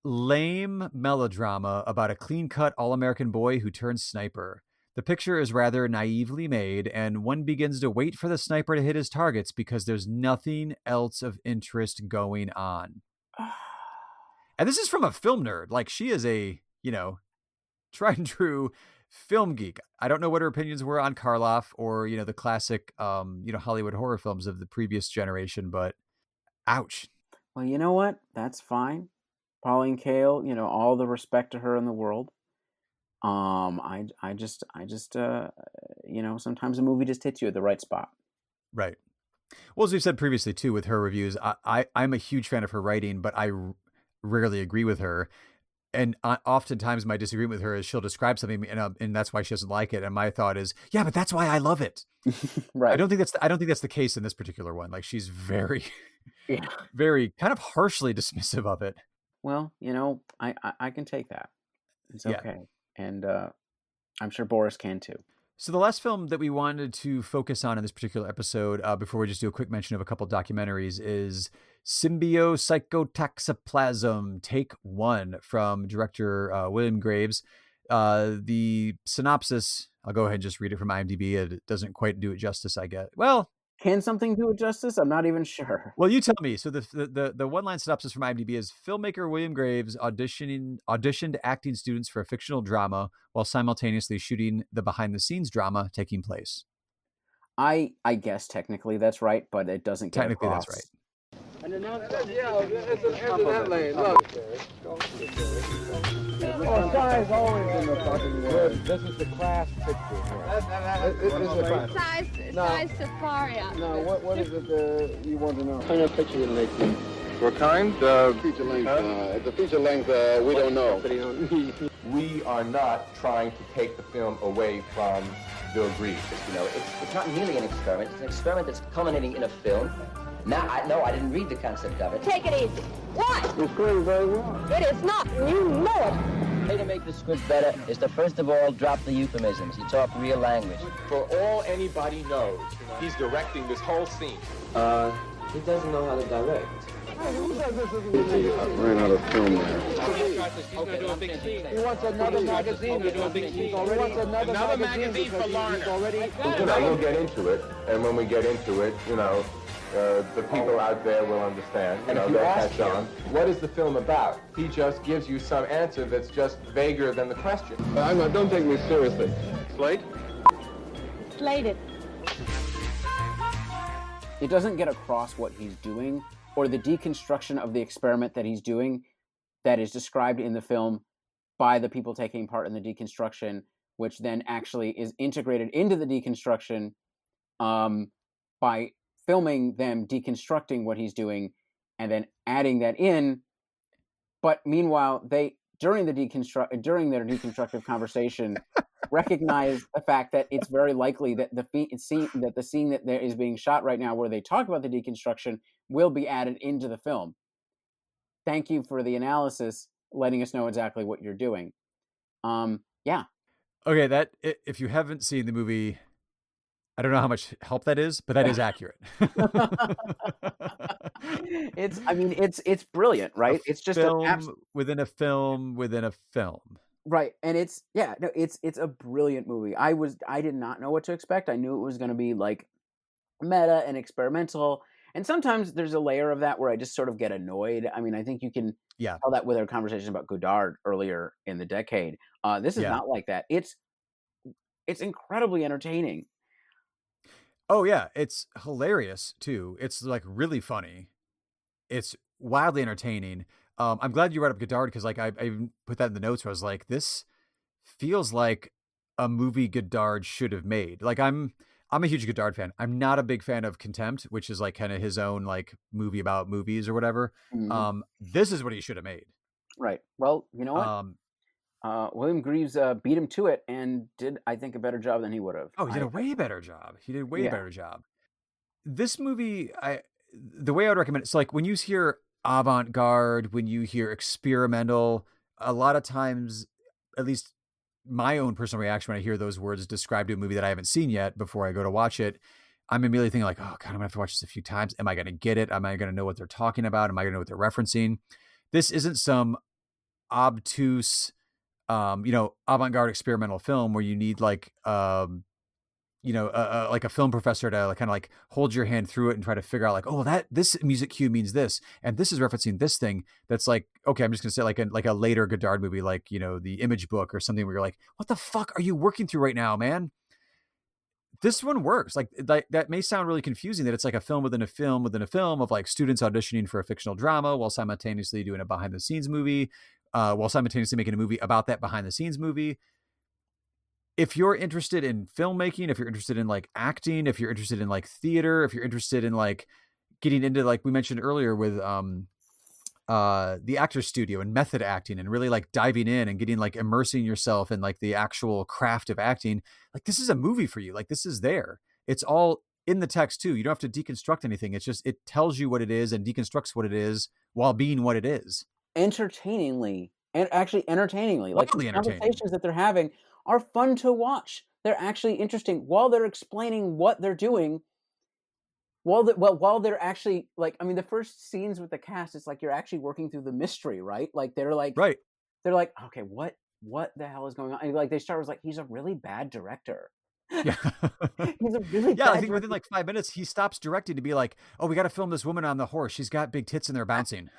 Lame melodrama about a clean-cut all-American boy who turns sniper. The picture is rather naively made, and one begins to wait for the sniper to hit his targets because there's nothing else of interest going on. And this is from a film nerd. Like, she is a, you know, tried and true film geek. I don't know what her opinions were on Karloff or, you know, the classic, you know, Hollywood horror films of the previous generation, but ouch. Well, you know what? That's fine. Pauline Kael, you know, all the respect to her in the world. I just, you know, sometimes a movie just hits you at the right spot. Right. Well, as we've said previously too, with her reviews, I'm a huge fan of her writing, but I rarely agree with her. And oftentimes my disagreement with her is she'll describe something and that's why she doesn't like it. And my thought is, yeah, but that's why I love it. Right. I don't think that's the case in this particular one. Like, she's very, very kind of harshly dismissive of it. Well, you know, I can take that. It's okay. And I'm sure Boris can too. So the last film that we wanted to focus on in this particular episode, before we just do a quick mention of a couple documentaries, is Symbiopsychotaxiplasm, Take 1, from director William Graves. The synopsis, I'll go ahead and just read it from IMDb. It doesn't quite do it justice, I guess. Well, can something do it justice? I'm not even sure. Well, you tell me. So the one-line synopsis from IMDb is: filmmaker William Graves auditioned acting students for a fictional drama while simultaneously shooting the behind-the-scenes drama taking place. I guess technically that's right, but it doesn't get technically across. That's right. And then it's that lane. Look. Oh, size always in the fucking way. This is the class picture here. This is the class. Size Safaria. No, what is it you want to know? What kind of picture you make? What kind? Feature length. The feature length, we don't know. We are not trying to take the film away from Bill Greaves. You know, it's not merely an experiment. It's an experiment that's culminating in a film. Now, I didn't read the concept of it. Take it easy. What? It's going very well. It is not. You know it. The way to make the script better is to first of all drop the euphemisms. You talk real language. For all anybody knows, he's directing this whole scene. He doesn't know how to direct. I ran out of film there. He wants another magazine. He wants another magazine for Larner. We'll get into it, and when we get into it, you know, the people out there will understand. And if you ask him, what is the film about? He just gives you some answer that's just vaguer than the question. Don't take me seriously. Slade? Slated. It doesn't get across what he's doing, or the deconstruction of the experiment that he's doing that is described in the film by the people taking part in the deconstruction, which then actually is integrated into the deconstruction by filming them deconstructing what he's doing and then adding that in. But meanwhile, they during their deconstructive conversation, recognize the fact that it's very likely that the scene that there is being shot right now, where they talk about the deconstruction, will be added into the film. Thank you for the analysis, letting us know exactly what you're doing. Yeah. Okay, that if you haven't seen the movie, I don't know how much help that is, but that is accurate. It's brilliant, right? It's just within a film within a film. Right. And it's a brilliant movie. I did not know what to expect. I knew it was going to be like meta and experimental. And sometimes there's a layer of that where I just sort of get annoyed. I mean, I think you can tell that with our conversation about Godard earlier in the decade. This is not like that. It's incredibly entertaining. Oh yeah, it's hilarious too. It's like really funny. It's wildly entertaining. I'm glad you brought up Godard, because like I put that in the notes where I was like, this feels like a movie Godard should have made. Like I'm a huge Godard fan. I'm not a big fan of Contempt, which is like kind of his own like movie about movies or whatever. Mm-hmm. This is what he should have made. Right. Well, you know what? William Greaves beat him to it and did, I think, a better job than he would have. Oh, he did a way better job. This movie, the way I would recommend it, so like when you hear avant-garde, when you hear experimental, a lot of times, at least my own personal reaction when I hear those words described to a movie that I haven't seen yet before I go to watch it, I'm immediately thinking like, oh God, I'm gonna have to watch this a few times. Am I going to get it? Am I going to know what they're talking about? Am I going to know what they're referencing? This isn't some obtuse, avant-garde experimental film where you need like, like a film professor to like, kind of like hold your hand through it and try to figure out like, oh, this music cue means this, and this is referencing this thing. That's like, okay, I'm just gonna say like a later Godard movie, like, the Image Book or something where you're like, what the fuck are you working through right now, man? This one works. Like that may sound really confusing, that it's like a film within a film within a film of like students auditioning for a fictional drama while simultaneously doing a behind the scenes movie, while simultaneously making a movie about that behind the scenes movie. If you're interested in filmmaking, if you're interested in like acting, if you're interested in like theater, if you're interested in like getting into, like we mentioned earlier with the Actors Studio and method acting and really like diving in and getting like immersing yourself in like the actual craft of acting, like this is a movie for you. Like this is there. It's all in the text too. You don't have to deconstruct anything. It's just, it tells you what it is and deconstructs what it is while being what it is. Entertainingly. Like the conversations that they're having are fun to watch. They're actually interesting while they're explaining what they're doing. While they're actually like, I mean, the first scenes with the cast, it's like you're actually working through the mystery, right? Like they're like, right. They're like, okay, what the hell is going on? And like they start with like, he's a really bad director. Yeah. He's a really bad I think within like 5 minutes he stops directing to be like, oh, we got to film this woman on the horse. She's got big tits and they're bouncing.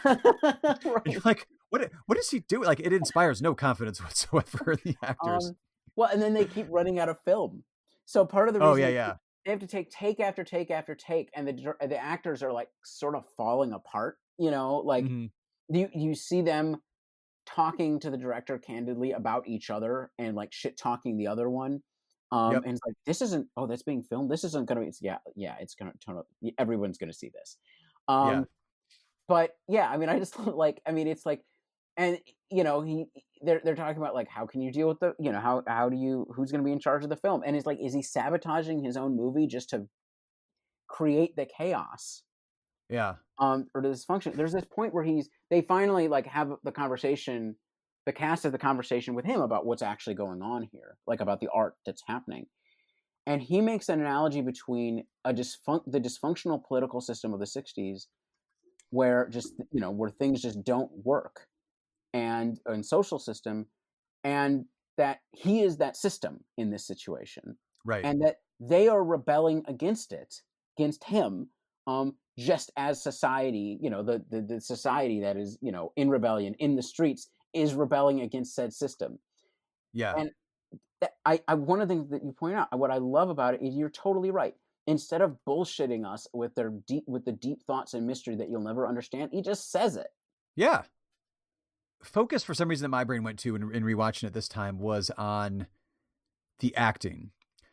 Right. You're like, what is he doing? Like it inspires no confidence whatsoever in the actors. Well, and then they keep running out of film. So part of the reason they have to take after take after take, and the actors are like sort of falling apart. Like you see them talking to the director candidly about each other and like shit talking the other one. And it's like, this isn't. Oh, that's being filmed. This isn't gonna be. It's gonna turn up. Everyone's gonna see this. But yeah, I mean, I just like. I mean, it's like, and they're talking about like, how can you deal with the, how do you, who's going to be in charge of the film? And it's like, is he sabotaging his own movie just to create the chaos? Yeah. Or dysfunction? There's this point where they finally like have the conversation. The cast has the conversation with him about what's actually going on here, like about the art that's happening. And he makes an analogy between the dysfunctional political system of the 60s, where just, where things just don't work, and social system, and that he is that system in this situation. Right. And that they are rebelling against him, just as society, the society that is, in rebellion in the streets is rebelling against said system. Yeah. And one of the things that you point out, what I love about it is you're totally right. Instead of bullshitting us with the deep thoughts and mystery that you'll never understand, he just says it. Yeah. Focus, for some reason, that my brain went to in rewatching it this time was on the acting,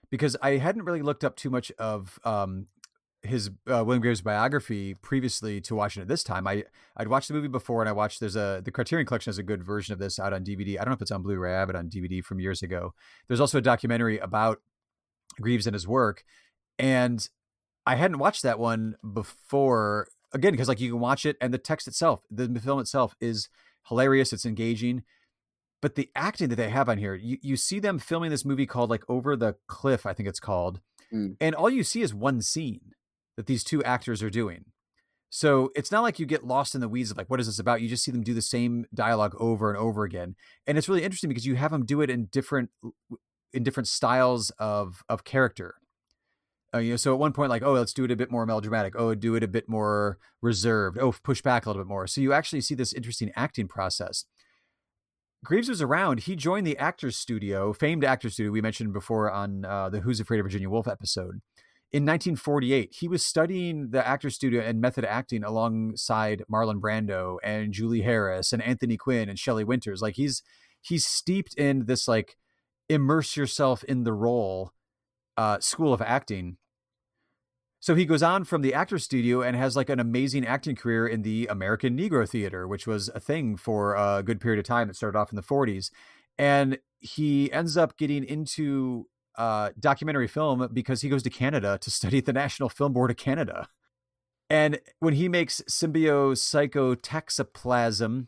because I hadn't really looked up too much of his William Graves biography previously to watching it this time. I'd watched the movie before, and I watched the Criterion Collection has a good version of this out on DVD. I don't know if it's on Blu-ray. I have it on DVD from years ago. There's also a documentary about Greaves and his work, and I hadn't watched that one before, again, because like you can watch it and the text itself, the film itself is hilarious. It's engaging. But the acting that they have on here, you see them filming this movie called like Over the Cliff, I think it's called. And all you see is one scene that these two actors are doing. So it's not like you get lost in the weeds of like, what is this about? You just see them do the same dialogue over and over again. And it's really interesting because you have them do it in different styles of character. So at one point, like, oh, let's do it a bit more melodramatic. Oh, do it a bit more reserved. Oh, push back a little bit more. So you actually see this interesting acting process. Greaves was around. He joined the Actors Studio, famed Actors Studio we mentioned before on the Who's Afraid of Virginia Woolf episode. In 1948, he was studying the Actors Studio and method acting alongside Marlon Brando and Julie Harris and Anthony Quinn and Shelley Winters. Like he's steeped in this like immerse yourself in the role school of acting. So he goes on from the Actors Studio and has like an amazing acting career in the American Negro Theater, which was a thing for a good period of time. It started off in the 40s. And he ends up getting into documentary film because he goes to Canada to study at the National Film Board of Canada. And when he makes Symbiopsychotaxiplasm,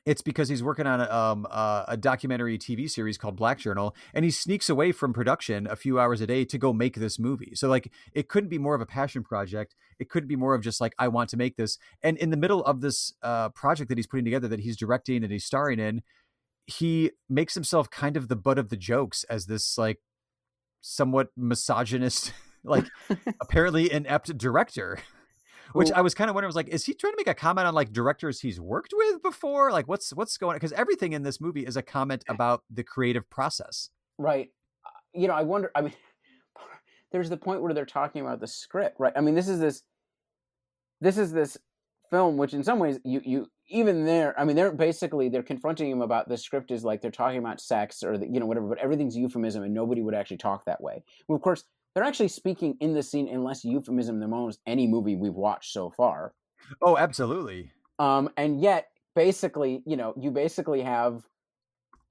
it's because he's working on a documentary TV series called Black Journal, and he sneaks away from production a few hours a day to go make this movie. So like, it couldn't be more of a passion project. It couldn't be more of just like, I want to make this. And in the middle of this project that he's putting together, that he's directing and he's starring in, he makes himself kind of the butt of the jokes as this like somewhat misogynist, like apparently inept director. Which I was kind of wondering, was like, is he trying to make a comment on like directors he's worked with before? Like what's going on? Because everything in this movie is a comment about the creative process. Right. I wonder, I mean, there's the point where they're talking about the script, right? I mean, this is this film, which in some ways you even there, I mean, they're confronting him about the script is like, they're talking about sex or whatever, but everything's euphemism and nobody would actually talk that way. Well, of course, they're actually speaking in the scene in less euphemism than almost any movie we've watched so far. Oh, absolutely. And yet, basically, you basically have,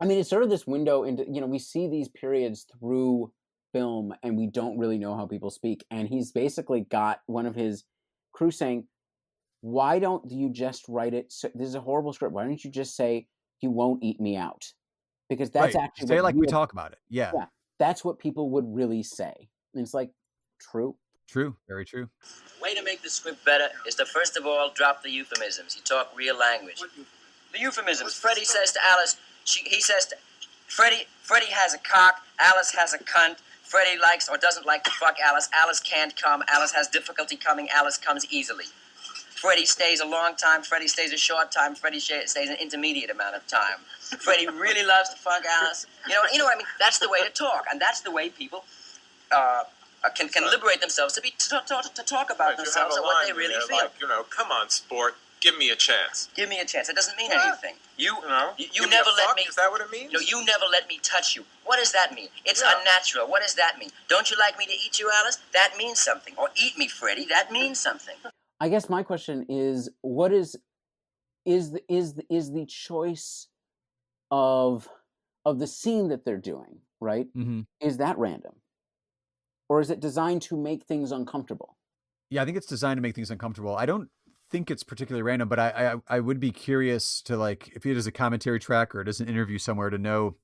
I mean, it's sort of this window into, we see these periods through film and we don't really know how people speak. And he's basically got one of his crew saying, why don't you just write it? So, this is a horrible script. Why don't you just say, you won't eat me out? Because that's right. actually say like we talk about it. Yeah. That's what people would really say. And it's like, true. True. Very true. Way to make the script better is to first of all drop the euphemisms. You talk real language. The euphemisms. Freddie says to Alice, he says to Freddie has a cock, Alice has a cunt. Freddie likes or doesn't like to fuck Alice. Alice can't come. Alice has difficulty coming. Alice comes easily. Freddie stays a long time. Freddie stays a short time. Freddie stays an intermediate amount of time. Freddie really loves to fuck Alice. You know what I mean? That's the way to talk, and that's the way people can liberate themselves to talk about themselves and what they really feel. Like, come on, sport, give me a chance. Give me a chance. It doesn't mean anything. You give never me a let me. Is that what it means? No, you never let me touch you. What does that mean? It's unnatural. What does that mean? Don't you like me to eat you, Alice? That means something. Or eat me, Freddie. That means something. I guess my question is, what is the choice of the scene that they're doing, right? Mm-hmm. Is that random? Or is it designed to make things uncomfortable? Yeah, I think it's designed to make things uncomfortable. I don't think it's particularly random, but I would be curious to, like, if it is a commentary track or it is an interview somewhere, to know,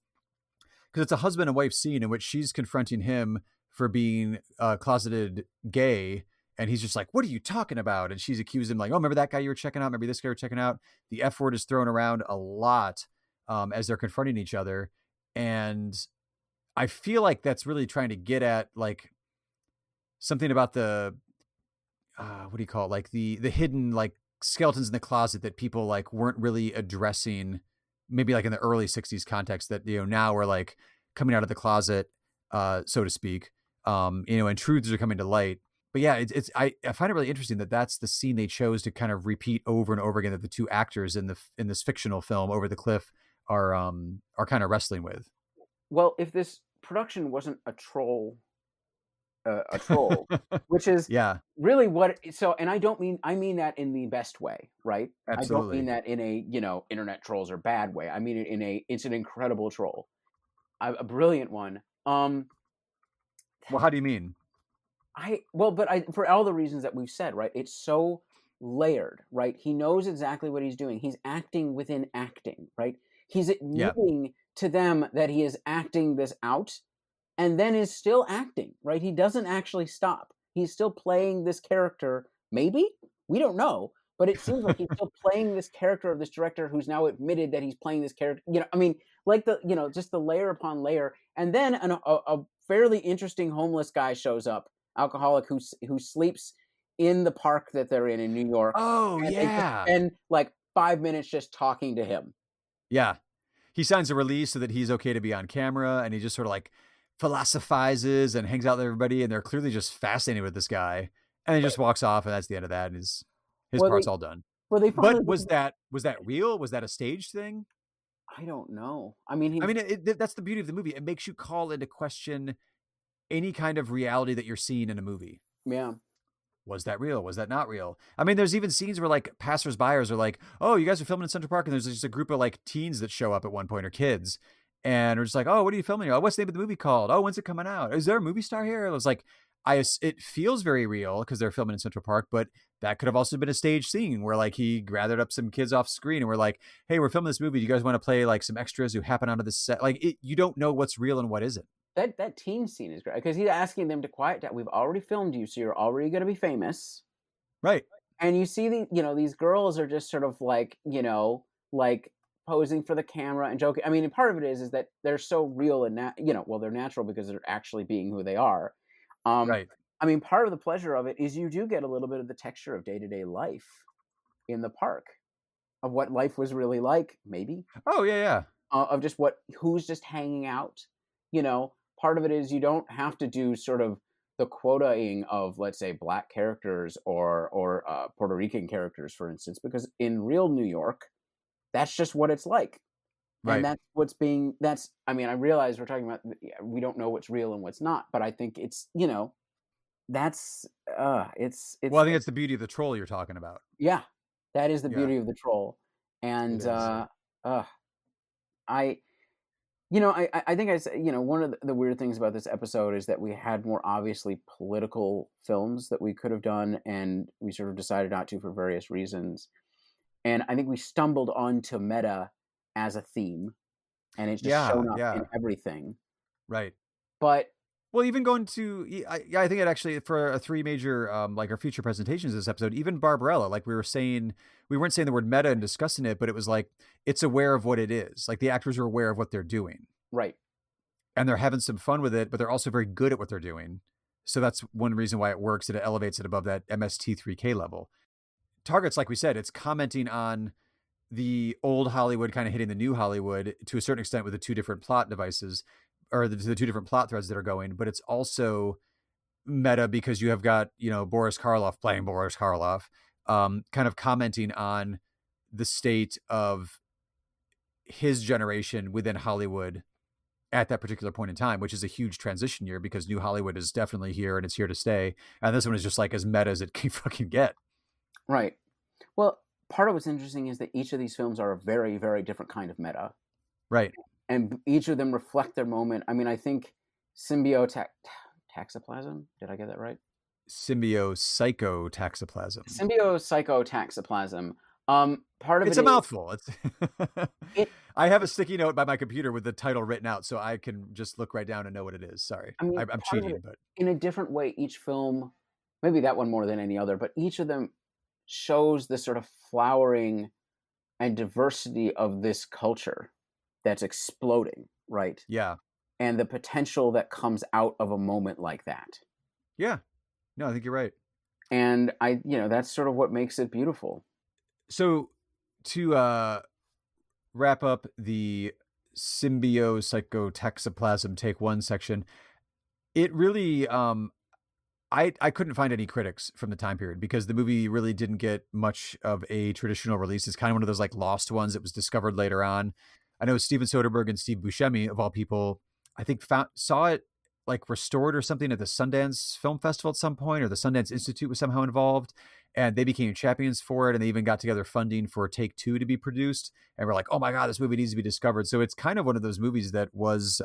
because it's a husband and wife scene in which she's confronting him for being closeted gay. And he's just like, what are you talking about? And she's accused him like, oh, remember that guy you were checking out? Remember this guy you were checking out? The F word is thrown around a lot as they're confronting each other. And I feel like that's really trying to get at like something about the, what do you call it? Like the hidden like skeletons in the closet that people like weren't really addressing, maybe like in the early 60s context, that, now we're like coming out of the closet, so to speak, and truths are coming to light. But yeah, I find it really interesting that that's the scene they chose to kind of repeat over and over again, that the two actors in this fictional film Over the Cliff are kind of wrestling with. Well, if this production wasn't a troll a troll, which is yeah, really what. So, and I mean that in the best way, right? absolutely. I don't mean that in a internet trolls are bad way. I mean it it's an incredible troll, a brilliant one. Well, how do you mean? But for all the reasons that we've said, right? It's so layered, right? He knows exactly what he's doing. He's acting within acting, right? He's admitting to them that he is acting this out, and then is still acting, right? He doesn't actually stop. He's still playing this character. Maybe we don't know, but it seems like he's still playing this character of this director who's now admitted that he's playing this character. I mean, like just the layer upon layer, and then a fairly interesting homeless guy shows up. Alcoholic who sleeps in the park that they're in New York. Oh, and yeah. And like 5 minutes just talking to him. Yeah. He signs a release so that he's okay to be on camera, and he just sort of like philosophizes and hangs out with everybody, and they're clearly just fascinated with this guy. And he just walks off, and that's the end of that, and his part's all done. But was that real? Was that a staged thing? I don't know. I mean, that's the beauty of the movie. It makes you call into question any kind of reality that you're seeing in a movie. Yeah. Was that real? Was that not real? I mean, there's even scenes where like passers-byers are like, oh, you guys are filming in Central Park. And there's just a group of like teens that show up at one point, or kids. And we're just like, oh, what are you filming? Oh, what's the name of the movie called? Oh, when's it coming out? Is there a movie star here? It was like, it feels very real because they're filming in Central Park, but that could have also been a staged scene where like he gathered up some kids off screen and we're like, hey, we're filming this movie. Do you guys want to play like some extras who happen onto the set? Like you don't know what's real and what isn't. That teen scene is great because he's asking them to quiet down. We've already filmed you, so you're already going to be famous. Right. And you see these girls are just sort of like, like posing for the camera and joking. I mean, and part of it is that they're so real and they're natural because they're actually being who they are. Right. I mean, part of the pleasure of it is you do get a little bit of the texture of day-to-day life in the park, of what life was really like, maybe. Oh, yeah. Of just who's just hanging out, Part of it is you don't have to do sort of the quotaing of, let's say, black characters or Puerto Rican characters, for instance, because in real New York, that's just what it's like. Right. And I realize we're talking about, we don't know what's real and what's not, but I think it's, that's, it's. Well, I think it's the beauty of the troll you're talking about. Yeah, that is the beauty of the troll. And, I think I said, one of the weird things about this episode is that we had more obviously political films that we could have done, and we sort of decided not to for various reasons. And I think we stumbled onto meta as a theme, and it's just shown up in everything. Right. But even going to, I think it actually, for a three major, like our future presentations of this episode, even Barbarella, like we weren't saying the word meta and discussing it, but it was like, it's aware of what it is. Like the actors are aware of what they're doing. Right. And they're having some fun with it, but they're also very good at what they're doing. So that's one reason why it works, and it elevates it above that MST3K level. Target's, like we said, it's commenting on the old Hollywood kind of hitting the new Hollywood to a certain extent with the two different plot devices, or the two different plot threads that are going, but it's also meta because you have got, Boris Karloff playing Boris Karloff, kind of commenting on the state of his generation within Hollywood at that particular point in time, which is a huge transition year because new Hollywood is definitely here and it's here to stay. And this one is just like as meta as it can fucking get. Right. Well, part of what's interesting is that each of these films are a very, very different kind of meta. Right. And each of them reflect their moment. I mean, I think Symbiopsychotaxiplasm, did I get that right? Symbiopsychotaxiplasm. Symbiopsychotaxiplasm. Part of it's a mouthful. I have a sticky note by my computer with the title written out, so I can just look right down and know what it is. Sorry, I'm cheating, but in a different way, each film, maybe that one more than any other, but each of them shows the sort of flowering and diversity of this culture that's exploding, right? Yeah, and the potential that comes out of a moment like that. Yeah, no, I think you're right, and that's sort of what makes it beautiful. So to wrap up the Symbiopsychotaxiplasm take one section, it really, I couldn't find any critics from the time period because the movie really didn't get much of a traditional release. It's kind of one of those like lost ones that was discovered later on. I know Steven Soderbergh and Steve Buscemi, of all people, I think saw it like restored or something at the Sundance Film Festival at some point, or the Sundance Institute was somehow involved, and they became champions for it, and they even got together funding for Take Two to be produced, and we're like, oh my God, this movie needs to be discovered. So it's kind of one of those movies that was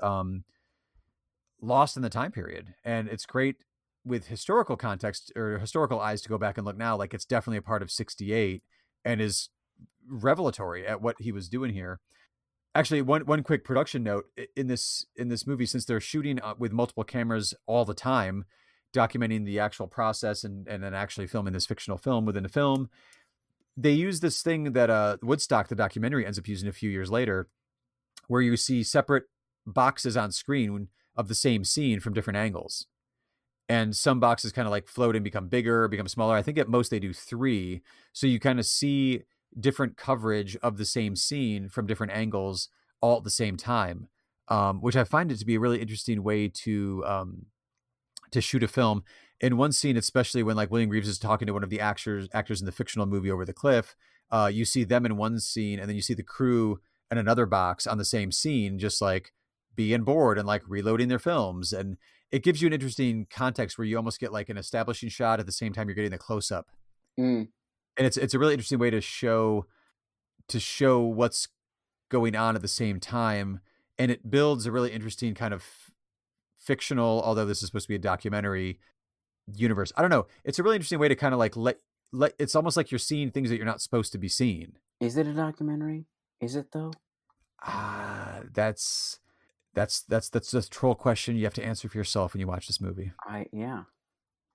lost in the time period, and it's great with historical context or historical eyes to go back and look now. Like, it's definitely a part of 68 and is revelatory at what he was doing here. Actually, one quick production note in this movie, since they're shooting with multiple cameras all the time, documenting the actual process and then actually filming this fictional film within the film, they use this thing that Woodstock, the documentary, ends up using a few years later, where you see separate boxes on screen of the same scene from different angles. And some boxes kind of like float and become bigger, become smaller. I think at most they do 3. So you kind of see different coverage of the same scene from different angles all at the same time, which I find it to be a really interesting way to shoot a film. In one scene, especially when like William Reeves is talking to one of the actors in the fictional movie Over the Cliff, you see them in one scene, and then you see the crew in another box on the same scene, just like being bored and like reloading their films. And it gives you an interesting context where you almost get like an establishing shot at the same time you're getting the close up. And it's a really interesting way to show what's going on at the same time. And it builds a really interesting kind of fictional, although this is supposed to be a documentary universe. I don't know. It's a really interesting way to kind of like let it's almost like you're seeing things that you're not supposed to be seeing. Is it a documentary? Is it though? That's the troll question you have to answer for yourself when you watch this movie. Yeah.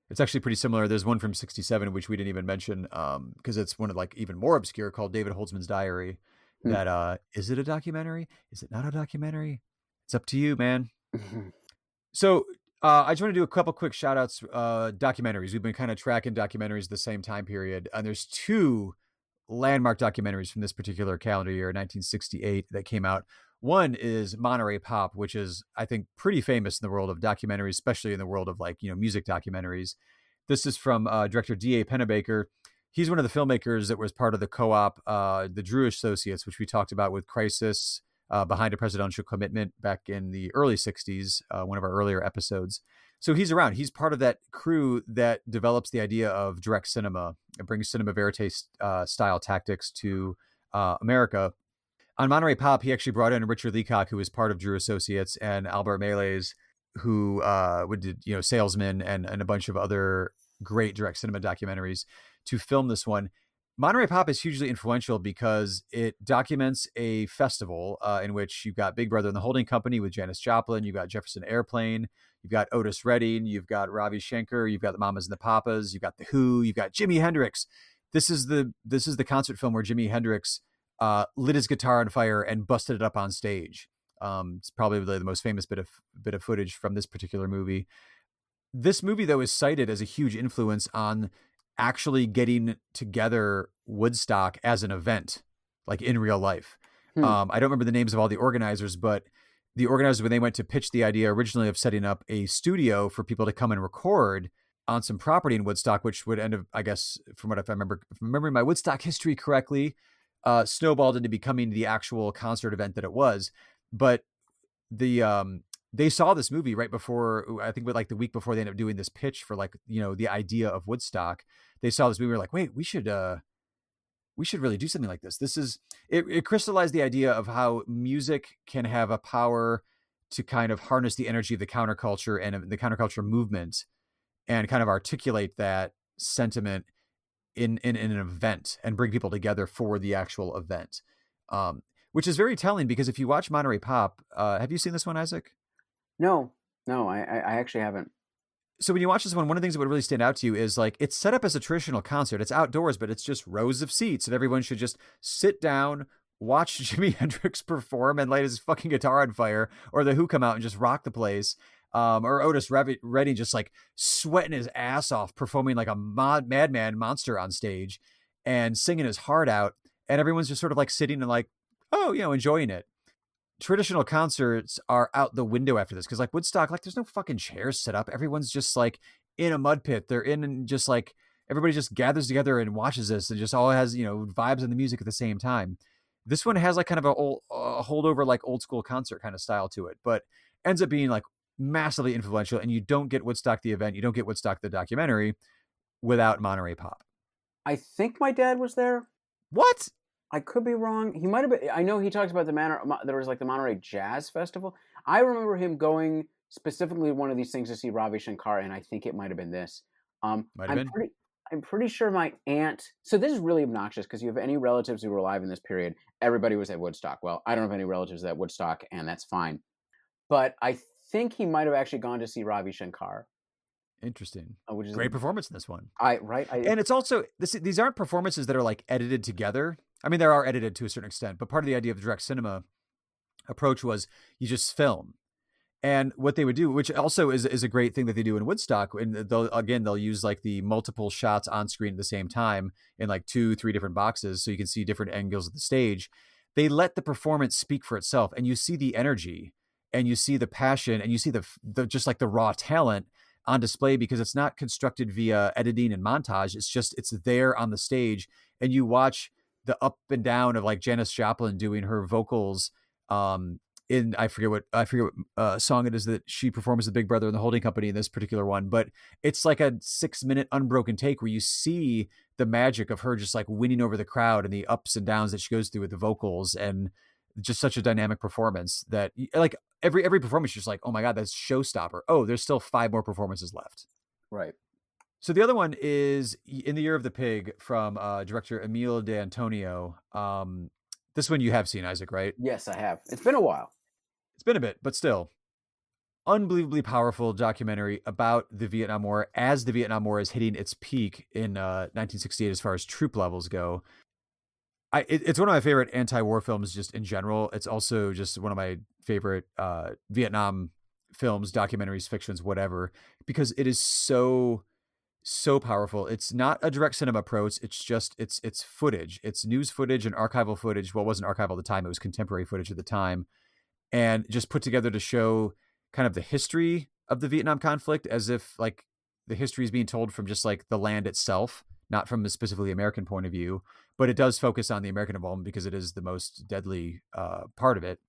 It's actually pretty similar. There's one from 67, which we didn't even mention, because it's one of like even more obscure, called David Holtzman's Diary. That is it a documentary? Is it not a documentary? It's up to you, man. So I just want to do a couple quick shout outs. Documentaries. We've been kind of tracking documentaries the same time period. And there's 2 landmark documentaries from this particular calendar year, 1968, that came out. One is Monterey Pop, which is, I think, pretty famous in the world of documentaries, especially in the world of like, music documentaries. This is from director D.A. Pennebaker. He's one of the filmmakers that was part of the co-op, the Drew Associates, which we talked about with Crisis, Behind a Presidential Commitment back in the early 60s, one of our earlier episodes. So he's around. He's part of that crew that develops the idea of direct cinema and brings cinema verite style tactics to America. On Monterey Pop, he actually brought in Richard Leacock, who was part of Drew Associates, and Albert Melees, who did Salesman and a bunch of other great direct cinema documentaries, to film this one. Monterey Pop is hugely influential because it documents a festival in which you've got Big Brother and the Holding Company with Janis Joplin, you've got Jefferson Airplane, you've got Otis Redding, you've got Ravi Shankar, you've got the Mamas and the Papas, you've got The Who, you've got Jimi Hendrix. This is the concert film where Jimi Hendrix lit his guitar on fire and busted it up on stage. It's probably the most famous bit of footage from this particular movie. This movie, though, is cited as a huge influence on actually getting together Woodstock as an event, like in real life. I don't remember the names of all the organizers, but the organizers, when they went to pitch the idea originally of setting up a studio for people to come and record on some property in Woodstock, which would end up, I guess, from what if I'm remembering my Woodstock history correctly, snowballed into becoming the actual concert event that it was. But they saw this movie right before, I think like the week before they ended up doing this pitch for like, the idea of Woodstock. They saw this movie, were like, wait, we should really do something like this. It crystallized the idea of how music can have a power to kind of harness the energy of the counterculture and the counterculture movement and kind of articulate that sentiment in an event and bring people together for the actual event. Which is very telling, because if you watch Monterey Pop, have you seen this one, Isaac? No, I actually haven't. So when you watch this one of the things that would really stand out to you is like, it's set up as a traditional concert. It's outdoors, but it's just rows of seats and everyone should just sit down, watch Jimi Hendrix perform and light his fucking guitar on fire, or the Who come out and just rock the place. Or Otis Redding just like sweating his ass off, performing like a madman monster on stage and singing his heart out. And everyone's just sort of like sitting and like, oh, enjoying it. Traditional concerts are out the window after this, because like Woodstock, like there's no fucking chairs set up. Everyone's just like in a mud pit. They're in and just like everybody just gathers together and watches this and just all has vibes on the music at the same time. This one has like kind of a holdover like old school concert kind of style to it, but ends up being like massively influential, and you don't get Woodstock the event, you don't get Woodstock the documentary without Monterey Pop. I think my dad was there. What? I could be wrong. He might have been. I know he talked about there was like the Monterey Jazz Festival. I remember him going specifically to one of these things to see Ravi Shankar, and I think it might have been this. I'm pretty sure my aunt. So this is really obnoxious because you have any relatives who were alive in this period. Everybody was at Woodstock. Well, I don't have any relatives at Woodstock, and that's fine. But I think he might have actually gone to see Ravi Shankar. Interesting. Which is great performance in this one. And it's also these aren't performances that are like edited together. I mean, they are edited to a certain extent, but part of the idea of the direct cinema approach was you just film. And what they would do, which also is a great thing that they do in Woodstock, and they'll use like the multiple shots on screen at the same time in like 2-3 different boxes, so you can see different angles of the stage. They let the performance speak for itself, and you see the energy, and you see the passion, and you see the just like the raw talent on display, because it's not constructed via editing and montage. It's there on the stage, and you watch the up and down of like Janis Joplin doing her vocals in I forget what song it is that she performs with Big Brother and the Holding Company in this particular one, but it's like a 6-minute unbroken take where you see the magic of her just like winning over the crowd and the ups and downs that she goes through with the vocals, and just such a dynamic performance that like every performance you're just like, oh my God, that's showstopper. Oh, there's still 5 more performances left. Right. So the other one is In the Year of the Pig from director Emile De Antonio. This one you have seen, Isaac, right? Yes, I have. It's been a while. It's been a bit, but still. Unbelievably powerful documentary about the Vietnam War as the Vietnam War is hitting its peak in 1968 as far as troop levels go. It's one of my favorite anti-war films just in general. It's also just one of my favorite Vietnam films, documentaries, fictions, whatever, because it is so powerful. It's not a direct cinema approach. It's footage. It's news footage and archival footage. Well, it wasn't archival at the time. It was contemporary footage at the time, and just put together to show kind of the history of the Vietnam conflict as if like the history is being told from just like the land itself, not from a specifically American point of view, but it does focus on the American involvement because it is the most deadly part of it.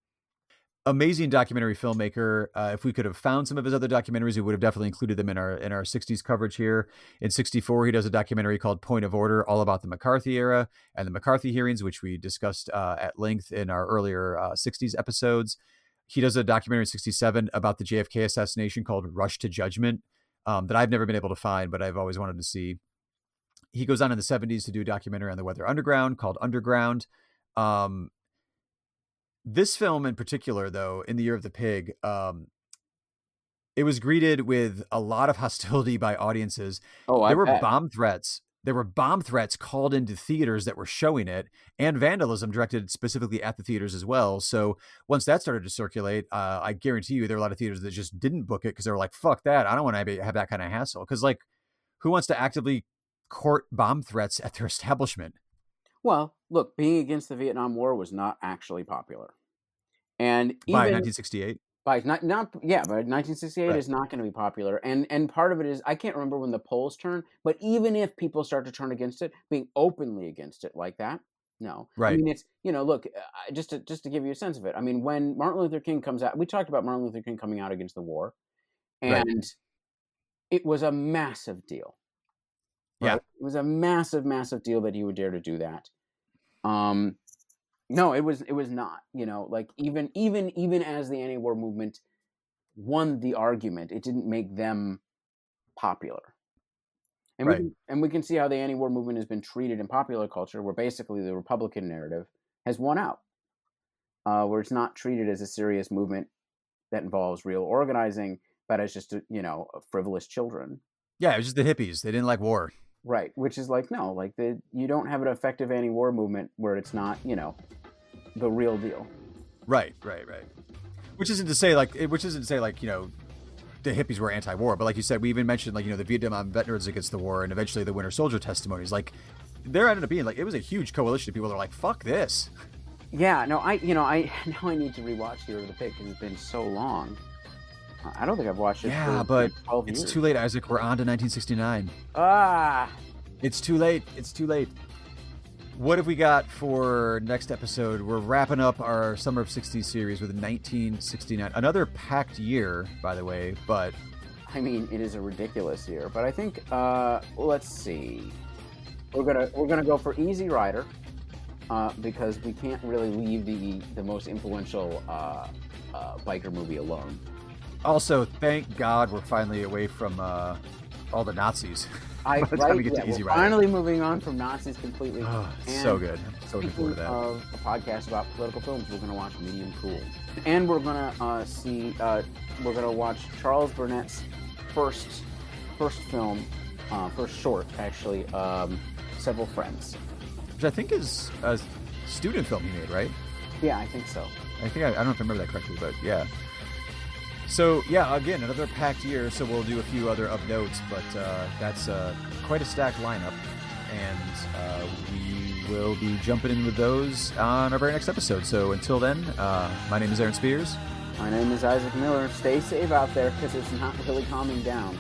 Amazing documentary filmmaker. If we could have found some of his other documentaries, we would have definitely included them in our 60s coverage here. In 64, he does a documentary called Point of Order, all about the McCarthy era and the McCarthy hearings, which we discussed at length in our earlier 60s episodes. He does a documentary in 67 about the JFK assassination called Rush to Judgment that I've never been able to find, but I've always wanted to see. He goes on in the 70s to do a documentary on the Weather Underground called Underground. This film in particular, though, In the Year of the Pig, it was greeted with a lot of hostility by audiences. There were bomb threats. There were bomb threats called into theaters that were showing it, and vandalism directed specifically at the theaters as well. So once that started to circulate, I guarantee you there were a lot of theaters that just didn't book it because they were like, fuck that. I don't want to have that kind of hassle. Because like, who wants to actively court bomb threats at their establishment? Well, look, being against the Vietnam War was not actually popular, and even by 1968, by 1968 right. Is not going to be popular, and part of it is I can't remember when the polls turn, but even if people start to turn against it, being openly against it like that, no, right? I mean, it's look, just to give you a sense of it. I mean, when Martin Luther King comes out, we talked about Martin Luther King coming out against the war, and it was a massive deal. Right? Yeah, it was a massive deal that he would dare to do that. No, it was not, like even as the anti-war movement won the argument, it didn't make them popular. And we can see how the anti-war movement has been treated in popular culture, where basically the Republican narrative has won out, where it's not treated as a serious movement that involves real organizing, but as just, frivolous children. Yeah, it was just the hippies. They didn't like war. Right, which is like, no, like you don't have an effective anti-war movement where it's not, the real deal. Right. Which isn't to say like, the hippies were anti-war, but like you said, we even mentioned like, the Vietnam veterans against the war and eventually the Winter Soldier testimonies. Like there ended up being like, it was a huge coalition of people that are like, fuck this. Yeah, no, I need to rewatch Year of the Pig because it's been so long. I don't think I've watched it. Yeah, for but 12 it's years. too late, Isaac. We're on to 1969. Ah, it's too late. What have we got for next episode? We're wrapping up our Summer of 60s series with 1969. Another packed year, by the way, but... I mean, it is a ridiculous year, but I think, let's see. We're gonna go for Easy Rider, because we can't really leave the most influential biker movie alone. Also, thank God we're finally away from all the Nazis. We're finally moving on from Nazis completely. Oh, so good. I'm so looking forward to that. Of a podcast about political films, we're going to watch Medium Cool. And we're going to we're going to watch Charles Burnett's first film, first short, actually, Several Friends. Which I think is a student film he made, right? Yeah, I think so. I don't know if I remember that correctly, but yeah. So, yeah, again, another packed year, so we'll do a few other up notes, but that's quite a stacked lineup, and we will be jumping in with those on our very next episode. So until then, my name is Aaron Spears. My name is Isaac Miller. Stay safe out there, because it's not really calming down.